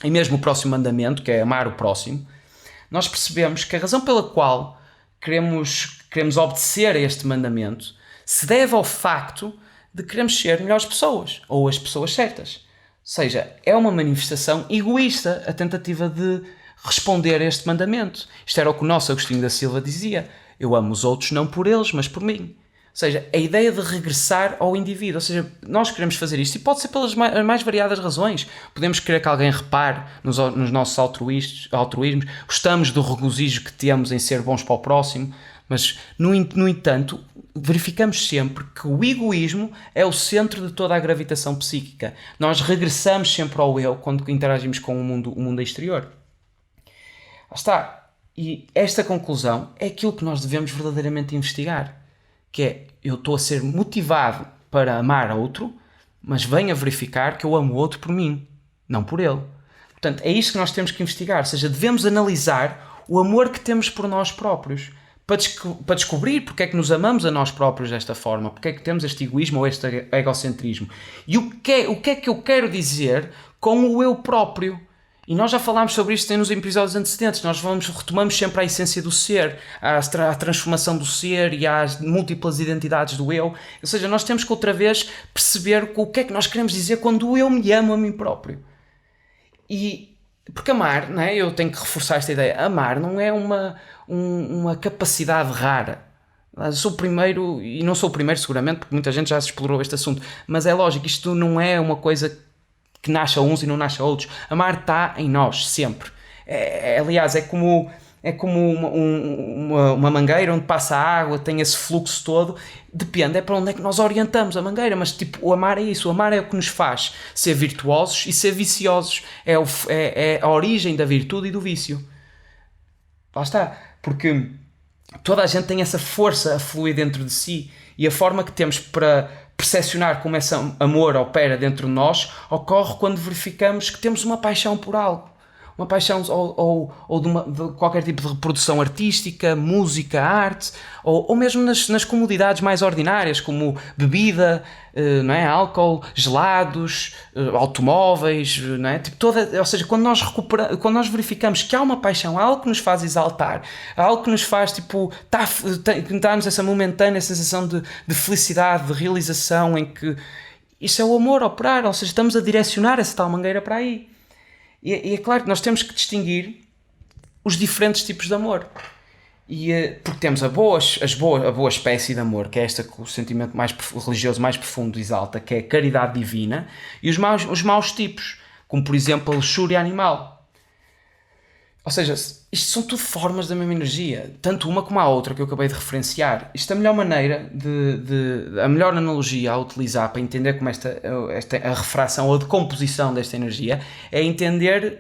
e mesmo o próximo mandamento, que é amar o próximo, nós percebemos que a razão pela qual queremos obedecer a este mandamento se deve ao facto de queremos ser melhores pessoas, ou as pessoas certas. Ou seja, é uma manifestação egoísta a tentativa de responder a este mandamento. Isto era o que o nosso Agostinho da Silva dizia. Eu amo os outros não por eles, mas por mim. Ou seja, a ideia de regressar ao indivíduo. Ou seja, nós queremos fazer isto e pode ser pelas mais variadas razões. Podemos querer que alguém repare nos nossos altruísmos. Gostamos do regozijo que temos em ser bons para o próximo. Mas, no entanto, verificamos sempre que o egoísmo é o centro de toda a gravitação psíquica. Nós regressamos sempre ao eu quando interagimos com o mundo exterior. Lá está. E esta conclusão é aquilo que nós devemos verdadeiramente investigar. Que é, eu estou a ser motivado para amar outro, mas venho a verificar que eu amo o outro por mim, não por ele. Portanto, é isto que nós temos que investigar. Ou seja, devemos analisar o amor que temos por nós próprios. Para descobrir porque é que nos amamos a nós próprios desta forma, porque é que temos este egoísmo ou este egocentrismo. E o que é que eu quero dizer com o eu próprio. E nós já falámos sobre isto nos episódios antecedentes. Nós retomamos sempre a essência do ser, a transformação do ser e às múltiplas identidades do eu. Ou seja, nós temos que outra vez perceber o que é que nós queremos dizer quando eu me amo a mim próprio. Porque amar, não é? Eu tenho que reforçar esta ideia, amar não é uma capacidade rara. Eu sou o primeiro, e não sou o primeiro seguramente, porque muita gente já se explorou este assunto, mas é lógico, isto não é uma coisa que nasce a uns e não nasce a outros. Amar está em nós, sempre. Aliás, é como uma mangueira onde passa a água, tem esse fluxo todo, depende, é para onde é que nós orientamos a mangueira, mas tipo, o amar é isso, o amar é o que nos faz ser virtuosos e ser viciosos, é a origem da virtude e do vício. Lá está, porque toda a gente tem essa força a fluir dentro de si, e a forma que temos para percepcionar como esse amor opera dentro de nós ocorre quando verificamos que temos uma paixão por algo. Uma paixão ou de qualquer tipo de reprodução artística, música, arte, ou mesmo nas comodidades mais ordinárias, como bebida, não é? Álcool, gelados, automóveis, não é? Tipo ou seja, quando nós verificamos que há uma paixão, há algo que nos faz exaltar, há algo que nos faz dar-nos essa momentânea sensação de felicidade, de realização, em que Isso é o amor a operar, ou seja, estamos a direcionar essa tal mangueira para aí. E é claro que nós temos que distinguir os diferentes tipos de amor. Porque temos a boa espécie de amor, que é esta que o sentimento mais religioso mais profundo exalta, que é a caridade divina, e os maus tipos, como por exemplo a luxúria animal. Ou seja, isto são tudo formas da mesma energia, tanto uma como a outra que eu acabei de referenciar. Isto é a melhor maneira, a melhor analogia a utilizar para entender como a refração ou a decomposição desta energia é entender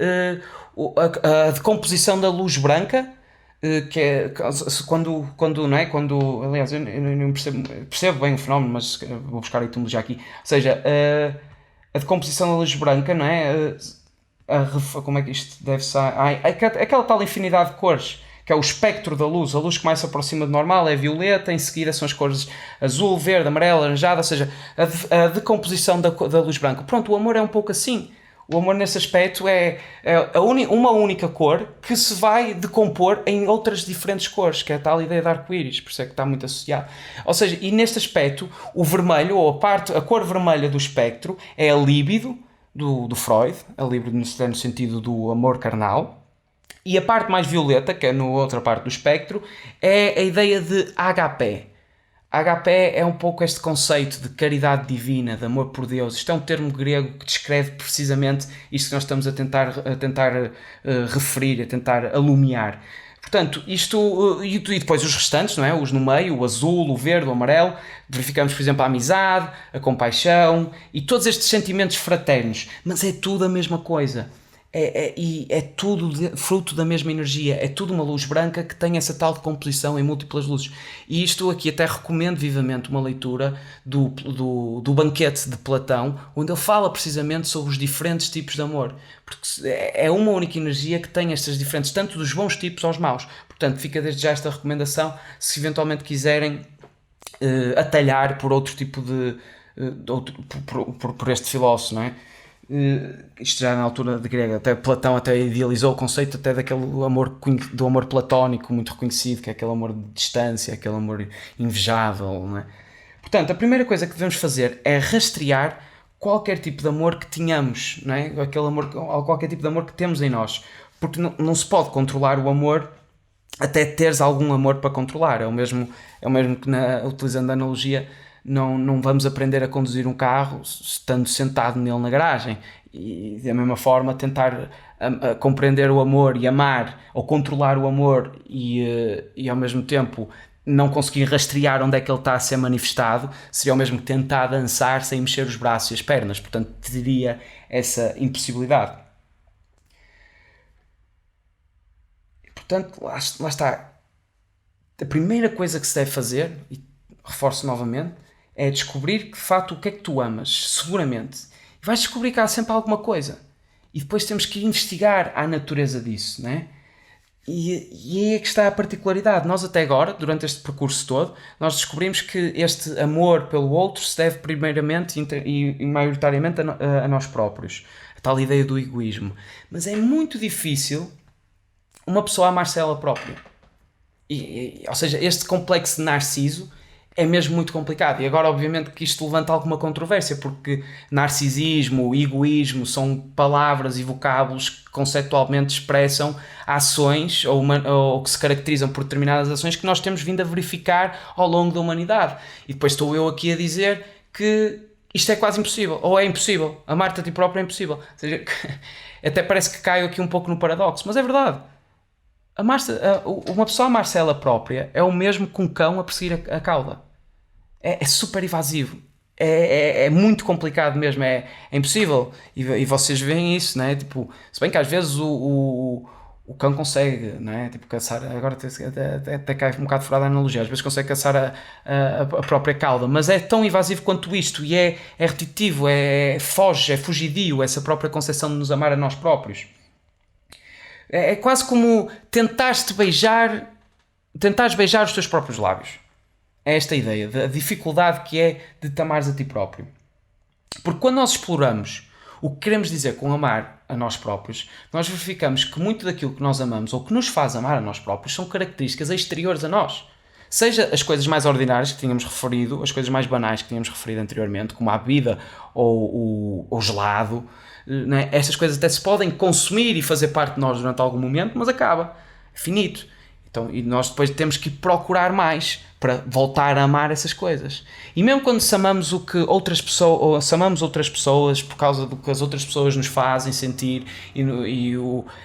a decomposição da luz branca, que é quando não é? Aliás, eu não percebo bem o fenómeno, mas vou buscar a etimologia aqui. Ou seja, a decomposição da luz branca, não é? Como é que isto deve ser? Aquela tal infinidade de cores, que é o espectro da luz. A luz que mais se aproxima do normal é violeta, em seguida são as cores azul, verde, amarelo, laranjado, ou seja, a decomposição da luz branca. Pronto, o amor é um pouco assim. O amor nesse aspecto é uma única cor que se vai decompor em outras diferentes cores, que é a tal ideia de arco-íris, por isso é que está muito associado. Ou seja, e neste aspecto, o vermelho, ou a cor vermelha do espectro, é a libido, do Freud, a libido no sentido do amor carnal, e a parte mais violeta, que é na outra parte do espectro, é a ideia de HP. HP é um pouco este conceito de caridade divina, de amor por Deus. Isto é um termo grego que descreve precisamente isto que nós estamos a tentar referir, a tentar alumiar. Portanto, isto e depois os restantes, não é? Os no meio, o azul, o verde, o amarelo, verificamos, por exemplo, a amizade, a compaixão e todos estes sentimentos fraternos, mas é tudo a mesma coisa. É tudo fruto da mesma energia, é tudo uma luz branca que tem essa tal decomposição em múltiplas luzes. E isto aqui até recomendo vivamente uma leitura do Banquete de Platão, onde ele fala precisamente sobre os diferentes tipos de amor, porque é uma única energia que tem estas diferentes, tanto dos bons tipos aos maus. Portanto, fica desde já esta recomendação, se eventualmente quiserem atalhar por outro tipo por este filósofo, não é? Isto já na altura de grega, até Platão até idealizou o conceito até do amor platónico muito reconhecido, que é aquele amor de distância, aquele amor invejável, não é? Portanto, a primeira coisa que devemos fazer é rastrear qualquer tipo de amor que tenhamos, não é? Qualquer tipo de amor que temos em nós, porque não se pode controlar o amor até teres algum amor para controlar. É o mesmo que, utilizando a analogia, não vamos aprender a conduzir um carro estando sentado nele na garagem. E da mesma forma tentar compreender o amor e amar, ou controlar o amor e ao mesmo tempo não conseguir rastrear onde é que ele está a ser manifestado, seria o mesmo que tentar dançar sem mexer os braços e as pernas. Portanto, teria essa impossibilidade. Portanto, lá está. A primeira coisa que se deve fazer, e reforço novamente, é descobrir que de facto o que é que tu amas, seguramente. E vais descobrir que há sempre alguma coisa. E depois temos que investigar a natureza disso, não é? E aí é que está a particularidade. Nós até agora, durante este percurso todo, nós descobrimos que este amor pelo outro se deve primeiramente e maioritariamente a nós próprios. A tal ideia do egoísmo. Mas é muito difícil uma pessoa amar-se a ela própria. Ou seja, este complexo de narciso é mesmo muito complicado. E agora, obviamente, que isto levanta alguma controvérsia, porque narcisismo, egoísmo são palavras e vocábulos que conceptualmente expressam ações ou que se caracterizam por determinadas ações que nós temos vindo a verificar ao longo da humanidade. E depois estou eu aqui a dizer que isto é quase impossível, ou é impossível. Amar-te a ti próprio é impossível. Ou seja, até parece que caio aqui um pouco no paradoxo, mas é verdade. Uma pessoa amar-se a ela própria é o mesmo que um cão a perseguir a cauda. É super evasivo. É muito complicado mesmo. É impossível. E vocês veem isso, né? Tipo, se bem que às vezes o cão consegue, né? Tipo, caçar. Agora até cai um bocado fora da analogia. Às vezes consegue caçar a própria cauda. Mas é tão invasivo quanto isto. E é repetitivo. É fugidio. Essa própria concepção de nos amar a nós próprios. É quase como tentares beijar os teus próprios lábios. É esta ideia da dificuldade que é de te amares a ti próprio. Porque quando nós exploramos o que queremos dizer com amar a nós próprios, nós verificamos que muito daquilo que nós amamos ou que nos faz amar a nós próprios são características exteriores a nós. Seja as coisas mais ordinárias que tínhamos referido, as coisas mais banais que tínhamos referido anteriormente, como a bebida ou o gelado, né? Estas coisas até se podem consumir e fazer parte de nós durante algum momento, mas acaba, é finito. Então, e nós depois temos que procurar mais para voltar a amar essas coisas. E mesmo quando se amamos o que outras pessoas, ou se amamos outras pessoas por causa do que as outras pessoas nos fazem sentir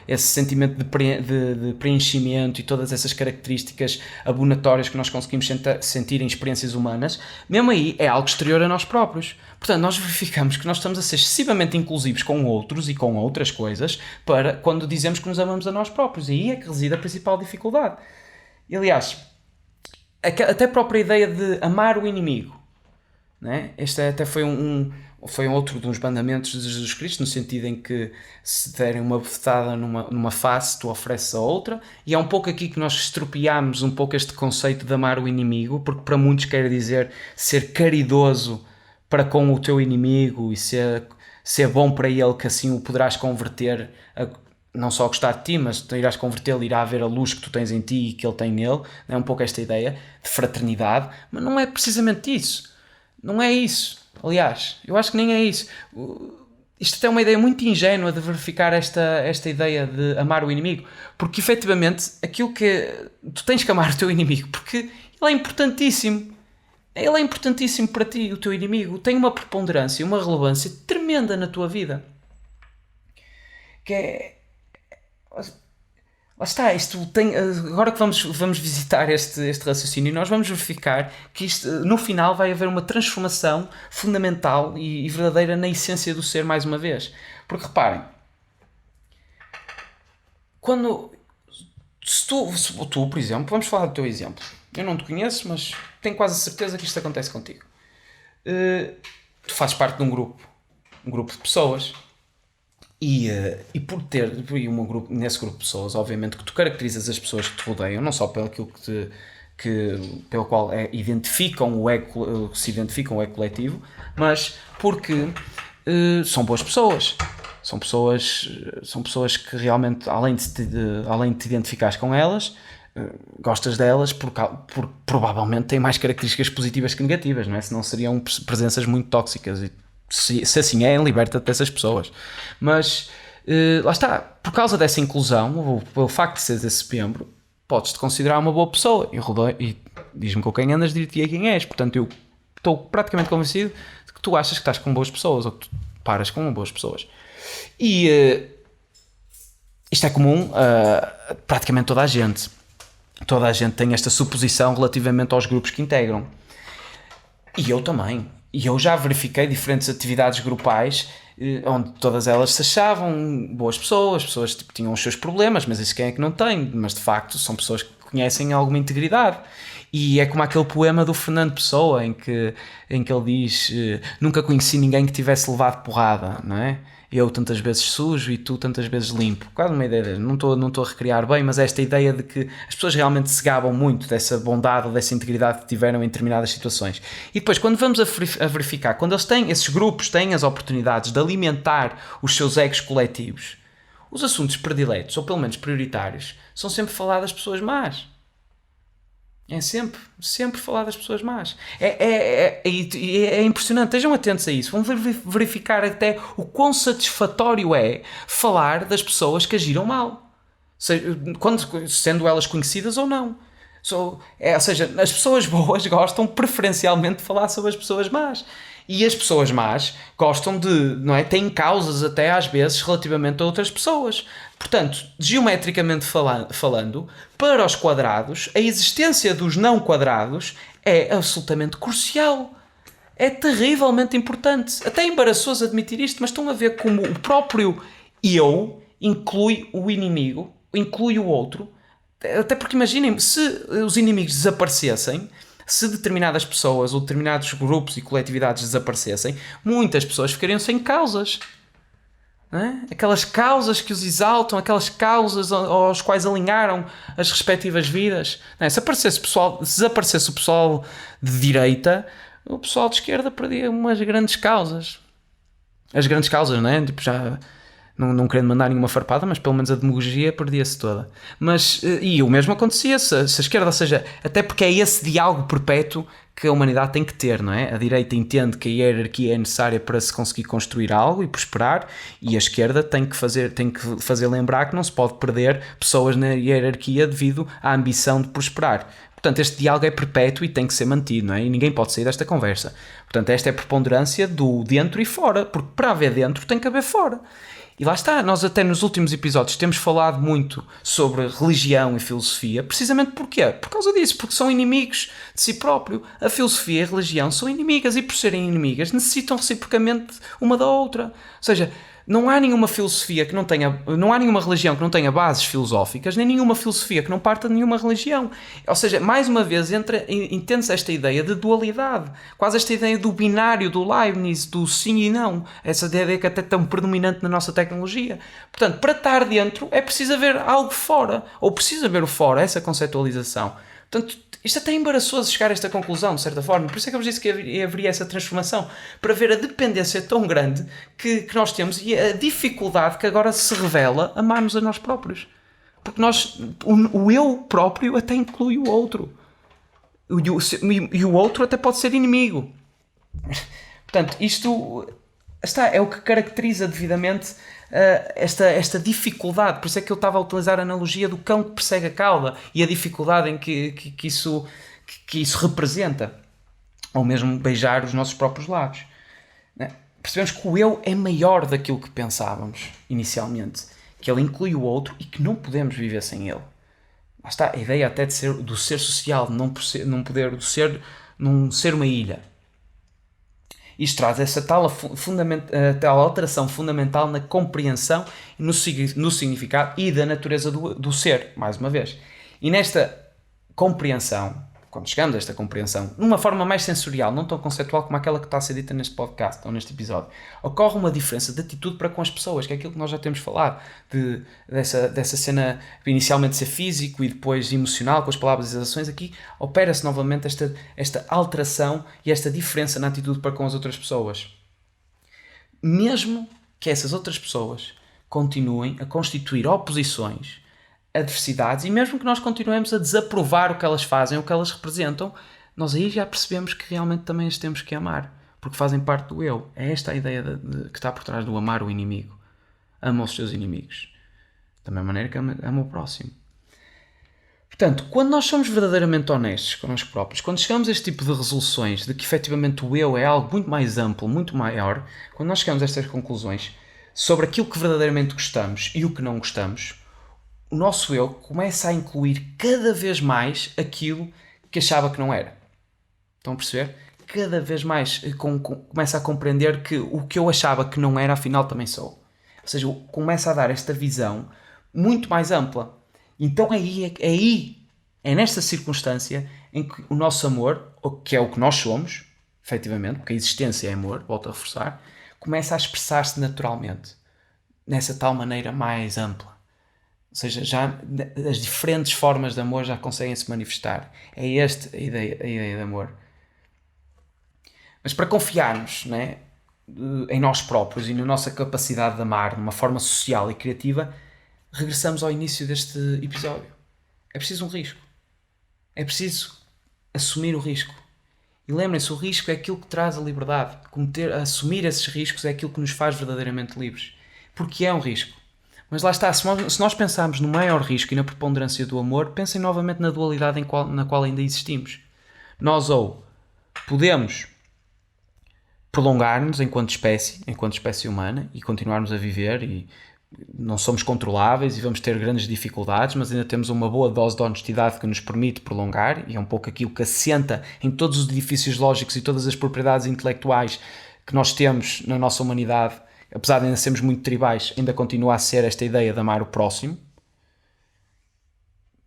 esse sentimento de preenchimento e todas essas características abonatórias que nós conseguimos sentir em experiências humanas, mesmo aí é algo exterior a nós próprios. Portanto, nós verificamos que nós estamos a ser excessivamente inclusivos com outros e com outras coisas para quando dizemos que nos amamos a nós próprios. E aí é que reside a principal dificuldade. E, aliás, até a própria ideia de amar o inimigo, né? Este até foi foi outro dos mandamentos de Jesus Cristo, no sentido em que se derem uma bofetada numa face, tu ofereces a outra, e é um pouco aqui que nós estropiamos um pouco este conceito de amar o inimigo, porque para muitos quer dizer ser caridoso para com o teu inimigo e ser bom para ele, que assim o poderás converter a não só gostar de ti, mas irás convertê-lo, irá ver a luz que tu tens em ti e que ele tem nele. É um pouco esta ideia de fraternidade, mas não é precisamente isso. Não é isso. Aliás, eu acho que nem é isso. Isto até é uma ideia muito ingênua de verificar esta ideia de amar o inimigo, porque efetivamente aquilo que tu tens que amar o teu inimigo, porque ele é importantíssimo. Ele é importantíssimo para ti, o teu inimigo. Tem uma preponderância, uma relevância tremenda na tua vida. Que é... Lá está, isto tem, agora que vamos visitar este raciocínio, nós vamos verificar que isto, no final vai haver uma transformação fundamental e verdadeira na essência do ser mais uma vez. Porque reparem, se tu, por exemplo, vamos falar do teu exemplo, eu não te conheço, mas tenho quase a certeza que isto acontece contigo. Tu fazes parte de um grupo de pessoas. E por ter nesse grupo de pessoas, obviamente que tu caracterizas as pessoas que te rodeiam, não só pelo aquilo pelo qual se identificam o ego coletivo, mas porque são boas pessoas. São pessoas que realmente, além de te identificares com elas, gostas delas porque provavelmente têm mais características positivas que negativas, não é? Senão seriam presenças muito tóxicas. E se assim é, liberta-te dessas pessoas. Mas lá está, por causa dessa inclusão, ou pelo facto de seres esse membro, podes-te considerar uma boa pessoa. E diz-me com quem andas, dir-te-ei quem és. Portanto, eu estou praticamente convencido de que tu achas que estás com boas pessoas, ou que tu paras com boas pessoas. E isto é comum a praticamente toda a gente. Toda a gente tem esta suposição relativamente aos grupos que integram. E eu também. E eu já verifiquei diferentes atividades grupais onde todas elas se achavam boas pessoas tipo, tinham os seus problemas, mas isso quem é que não tem? Mas de facto são pessoas que conhecem alguma integridade. E é como aquele poema do Fernando Pessoa em que ele diz nunca conheci ninguém que tivesse levado porrada, não é? Eu tantas vezes sujo e tu tantas vezes limpo. Quase uma ideia, não estou a recriar bem, mas esta ideia de que as pessoas realmente se gabam muito dessa bondade ou dessa integridade que tiveram em determinadas situações. E depois, quando vamos a verificar, quando esses grupos têm as oportunidades de alimentar os seus egos coletivos, os assuntos prediletos, ou pelo menos prioritários, são sempre falados das pessoas más. É sempre falar das pessoas más. É impressionante, estejam atentos a isso. Vamos verificar até o quão satisfatório é falar das pessoas que agiram mal, sendo elas conhecidas ou não. Ou seja, as pessoas boas gostam preferencialmente de falar sobre as pessoas más. E as pessoas más gostam não é? Têm causas até às vezes relativamente a outras pessoas. Portanto, geometricamente falando, para os quadrados, a existência dos não quadrados é absolutamente crucial. É terrivelmente importante. Até é embaraçoso admitir isto, mas estão a ver como o próprio eu inclui o inimigo, inclui o outro. Até porque imaginem, se os inimigos desaparecessem, se determinadas pessoas ou determinados grupos e coletividades desaparecessem, muitas pessoas ficariam sem causas. Não é? Aquelas causas que os exaltam, aquelas causas aos quais alinharam as respectivas vidas. Não é? Se desaparecesse o pessoal de direita, o pessoal de esquerda perdia umas grandes causas. As grandes causas, não é? Tipo, já Não querendo mandar nenhuma farpada, mas pelo menos a demagogia perdia-se toda. Mas, e o mesmo acontecia se a esquerda, ou seja, até porque é esse diálogo perpétuo que a humanidade tem que ter, não é? A direita entende que a hierarquia é necessária para se conseguir construir algo e prosperar, e a esquerda tem que fazer lembrar que não se pode perder pessoas na hierarquia devido à ambição de prosperar. Portanto, este diálogo é perpétuo e tem que ser mantido, não é? E ninguém pode sair desta conversa. Portanto, esta é a preponderância do dentro e fora, porque para haver dentro tem que haver fora. E lá está, nós até nos últimos episódios temos falado muito sobre religião e filosofia, precisamente porquê? Por causa disso, porque são inimigos de si próprio. A filosofia e a religião são inimigas e por serem inimigas necessitam reciprocamente uma da outra. Ou seja, não há nenhuma filosofia que não há nenhuma religião que não tenha bases filosóficas, nem nenhuma filosofia que não parta de nenhuma religião. Ou seja, mais uma vez entende-se esta ideia de dualidade, quase esta ideia do binário, do Leibniz, do sim e não, essa ideia que até é tão predominante na nossa tecnologia. Portanto, para estar dentro é preciso haver algo fora, ou precisa haver o fora, essa conceptualização. Portanto, isto até é embaraçoso chegar a esta conclusão, de certa forma. Por isso é que eu vos disse que haveria essa transformação, para ver a dependência tão grande que nós temos e a dificuldade que agora se revela amarmos a nós próprios. Porque o eu próprio até inclui o outro. E o outro até pode ser inimigo. Portanto, isto é o que caracteriza devidamente esta dificuldade. Por isso é que eu estava a utilizar a analogia do cão que persegue a cauda e a dificuldade em que isso representa, ou mesmo beijar os nossos próprios lábios, né? Percebemos que o eu é maior daquilo que pensávamos inicialmente, que ele inclui o outro e que não podemos viver sem ele. Lá está a ideia até do ser social, de não ser uma ilha. Isto traz essa tal alteração fundamental na compreensão, no significado e da natureza do ser, mais uma vez. E nesta compreensão, quando chegamos a esta compreensão, numa forma mais sensorial, não tão conceptual como aquela que está a ser dita neste podcast ou neste episódio, ocorre uma diferença de atitude para com as pessoas, que é aquilo que nós já temos falado, dessa cena inicialmente ser físico e depois emocional, com as palavras e as ações. Aqui opera-se novamente esta alteração e esta diferença na atitude para com as outras pessoas. Mesmo que essas outras pessoas continuem a constituir oposições, adversidades, e mesmo que nós continuemos a desaprovar o que elas fazem, o que elas representam, nós aí já percebemos que realmente também as temos que amar, porque fazem parte do eu. É esta a ideia que está por trás do amar o inimigo. Ama os seus inimigos da mesma maneira que ama o próximo. Portanto, quando nós somos verdadeiramente honestos connosco próprios, quando chegamos a este tipo de resoluções de que efetivamente o eu é algo muito mais amplo, muito maior, quando nós chegamos a estas conclusões sobre aquilo que verdadeiramente gostamos e o que não gostamos, o nosso eu começa a incluir cada vez mais aquilo que achava que não era. Estão a perceber? Cada vez mais começa a compreender que o que eu achava que não era, afinal também sou. Ou seja, começa a dar esta visão muito mais ampla. Então é nesta circunstância em que o nosso amor, que é o que nós somos, efetivamente, porque a existência é amor, volto a reforçar, começa a expressar-se naturalmente, nessa tal maneira mais ampla. Ou seja, já as diferentes formas de amor já conseguem se manifestar. É esta a ideia de amor. Mas para confiarmos, né, em nós próprios e na nossa capacidade de amar de uma forma social e criativa, regressamos ao início deste episódio. É preciso um risco. É preciso assumir o risco. E lembrem-se, o risco é aquilo que traz a liberdade. Assumir esses riscos é aquilo que nos faz verdadeiramente livres. Porque é um risco. Mas lá está, se nós pensarmos no maior risco e na preponderância do amor, pensem novamente na dualidade na qual ainda existimos. Nós ou podemos prolongar-nos enquanto espécie humana, e continuarmos a viver, e não somos controláveis e vamos ter grandes dificuldades, mas ainda temos uma boa dose de honestidade que nos permite prolongar, e é um pouco aquilo que assenta em todos os edifícios lógicos e todas as propriedades intelectuais que nós temos na nossa humanidade. Apesar de ainda sermos muito tribais, ainda continua a ser esta ideia de amar o próximo.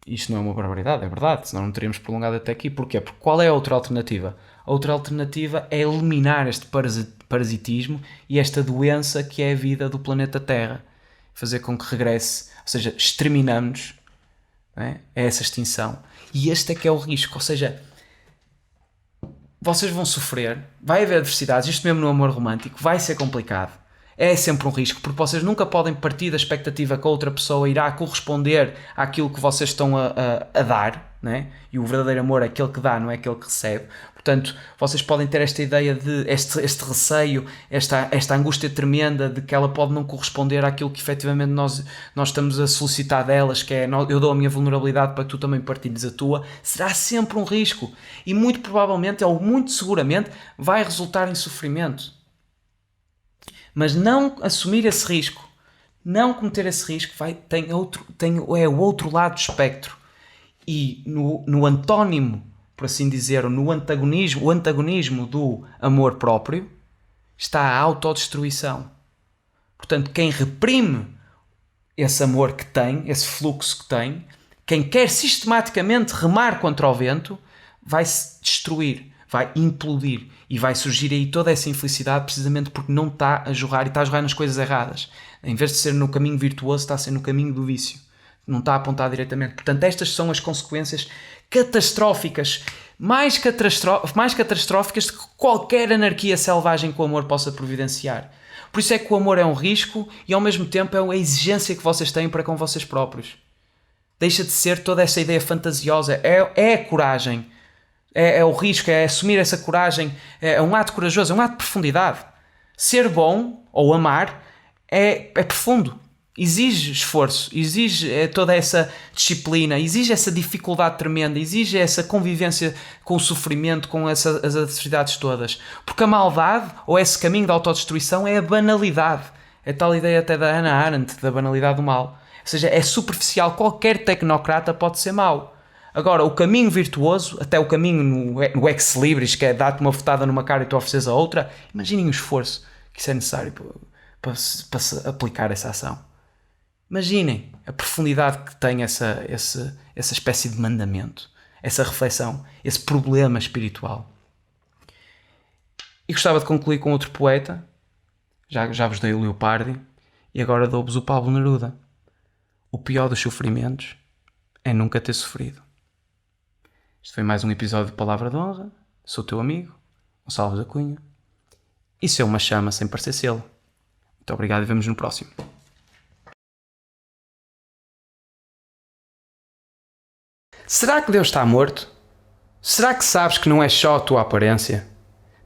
Isto não é uma barbaridade, é verdade, senão não teríamos prolongado até aqui. Porquê? Porque qual é a outra alternativa? A outra alternativa é eliminar este parasitismo e esta doença que é a vida do planeta Terra. Fazer com que regresse, ou seja, exterminamos, a essa extinção. E este é que é o risco, ou seja, vocês vão sofrer, vai haver adversidades, isto mesmo no amor romântico, vai ser complicado. É sempre um risco, porque vocês nunca podem partir da expectativa que a outra pessoa irá corresponder àquilo que vocês estão a dar, né? E o verdadeiro amor é aquele que dá, não é aquele que recebe. Portanto, vocês podem ter esta ideia de este receio, esta angústia tremenda de que ela pode não corresponder àquilo que efetivamente nós estamos a solicitar delas, que é eu dou a minha vulnerabilidade para que tu também partilhes a tua. Será sempre um risco e muito provavelmente, ou muito seguramente, vai resultar em sofrimento. Mas não assumir esse risco, não cometer esse risco, é o outro lado do espectro. E no antónimo, por assim dizer, no antagonismo, o antagonismo do amor próprio, está a autodestruição. Portanto, quem reprime esse amor que tem, esse fluxo que tem, quem quer sistematicamente remar contra o vento, vai se destruir, vai implodir e vai surgir aí toda essa infelicidade precisamente porque não está a jorrar e está a jorrar nas coisas erradas. Em vez de ser no caminho virtuoso, está a ser no caminho do vício. Não está a apontar diretamente. Portanto, estas são as consequências catastróficas, mais catastróficas de que qualquer anarquia selvagem que o amor possa providenciar. Por isso é que o amor é um risco e ao mesmo tempo é uma exigência que vocês têm para com vocês próprios. Deixa de ser toda essa ideia fantasiosa. É a coragem. É o risco, é assumir essa coragem, é um ato corajoso, é um ato de profundidade. Ser bom, ou amar, é profundo. Exige esforço, exige toda essa disciplina, exige essa dificuldade tremenda, exige essa convivência com o sofrimento, com as adversidades todas. Porque a maldade, ou esse caminho da autodestruição, é a banalidade. É tal ideia até da Hannah Arendt, da banalidade do mal. Ou seja, é superficial, qualquer tecnocrata pode ser mau. Agora, o caminho virtuoso, até o caminho no ex-libris, que é dar-te uma fotada numa cara e tu ofereces a outra, imaginem o esforço que isso é necessário para se aplicar essa ação. Imaginem a profundidade que tem essa espécie de mandamento, essa reflexão, esse problema espiritual. E gostava de concluir com outro poeta, já vos dei o Leopardi, e agora dou-vos o Pablo Neruda. O pior dos sofrimentos é nunca ter sofrido. Este foi mais um episódio de Palavra de Honra. Sou o teu amigo, Gonçalves da Cunha. E se é uma chama sem parecer selo. Muito obrigado e vemos no próximo. Será que Deus está morto? Será que sabes que não é só a tua aparência?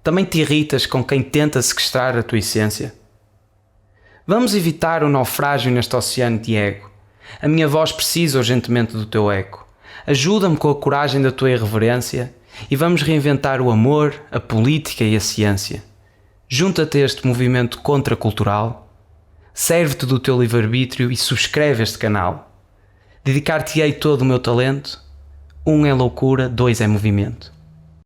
Também te irritas com quem tenta sequestrar a tua essência? Vamos evitar o naufrágio neste oceano de ego. A minha voz precisa urgentemente do teu eco. Ajuda-me com a coragem da tua irreverência e vamos reinventar o amor, a política e a ciência. Junta-te a este movimento contracultural, serve-te do teu livre-arbítrio e subscreve este canal. Dedicar-te-ei todo o meu talento. 1 é loucura, 2 é movimento.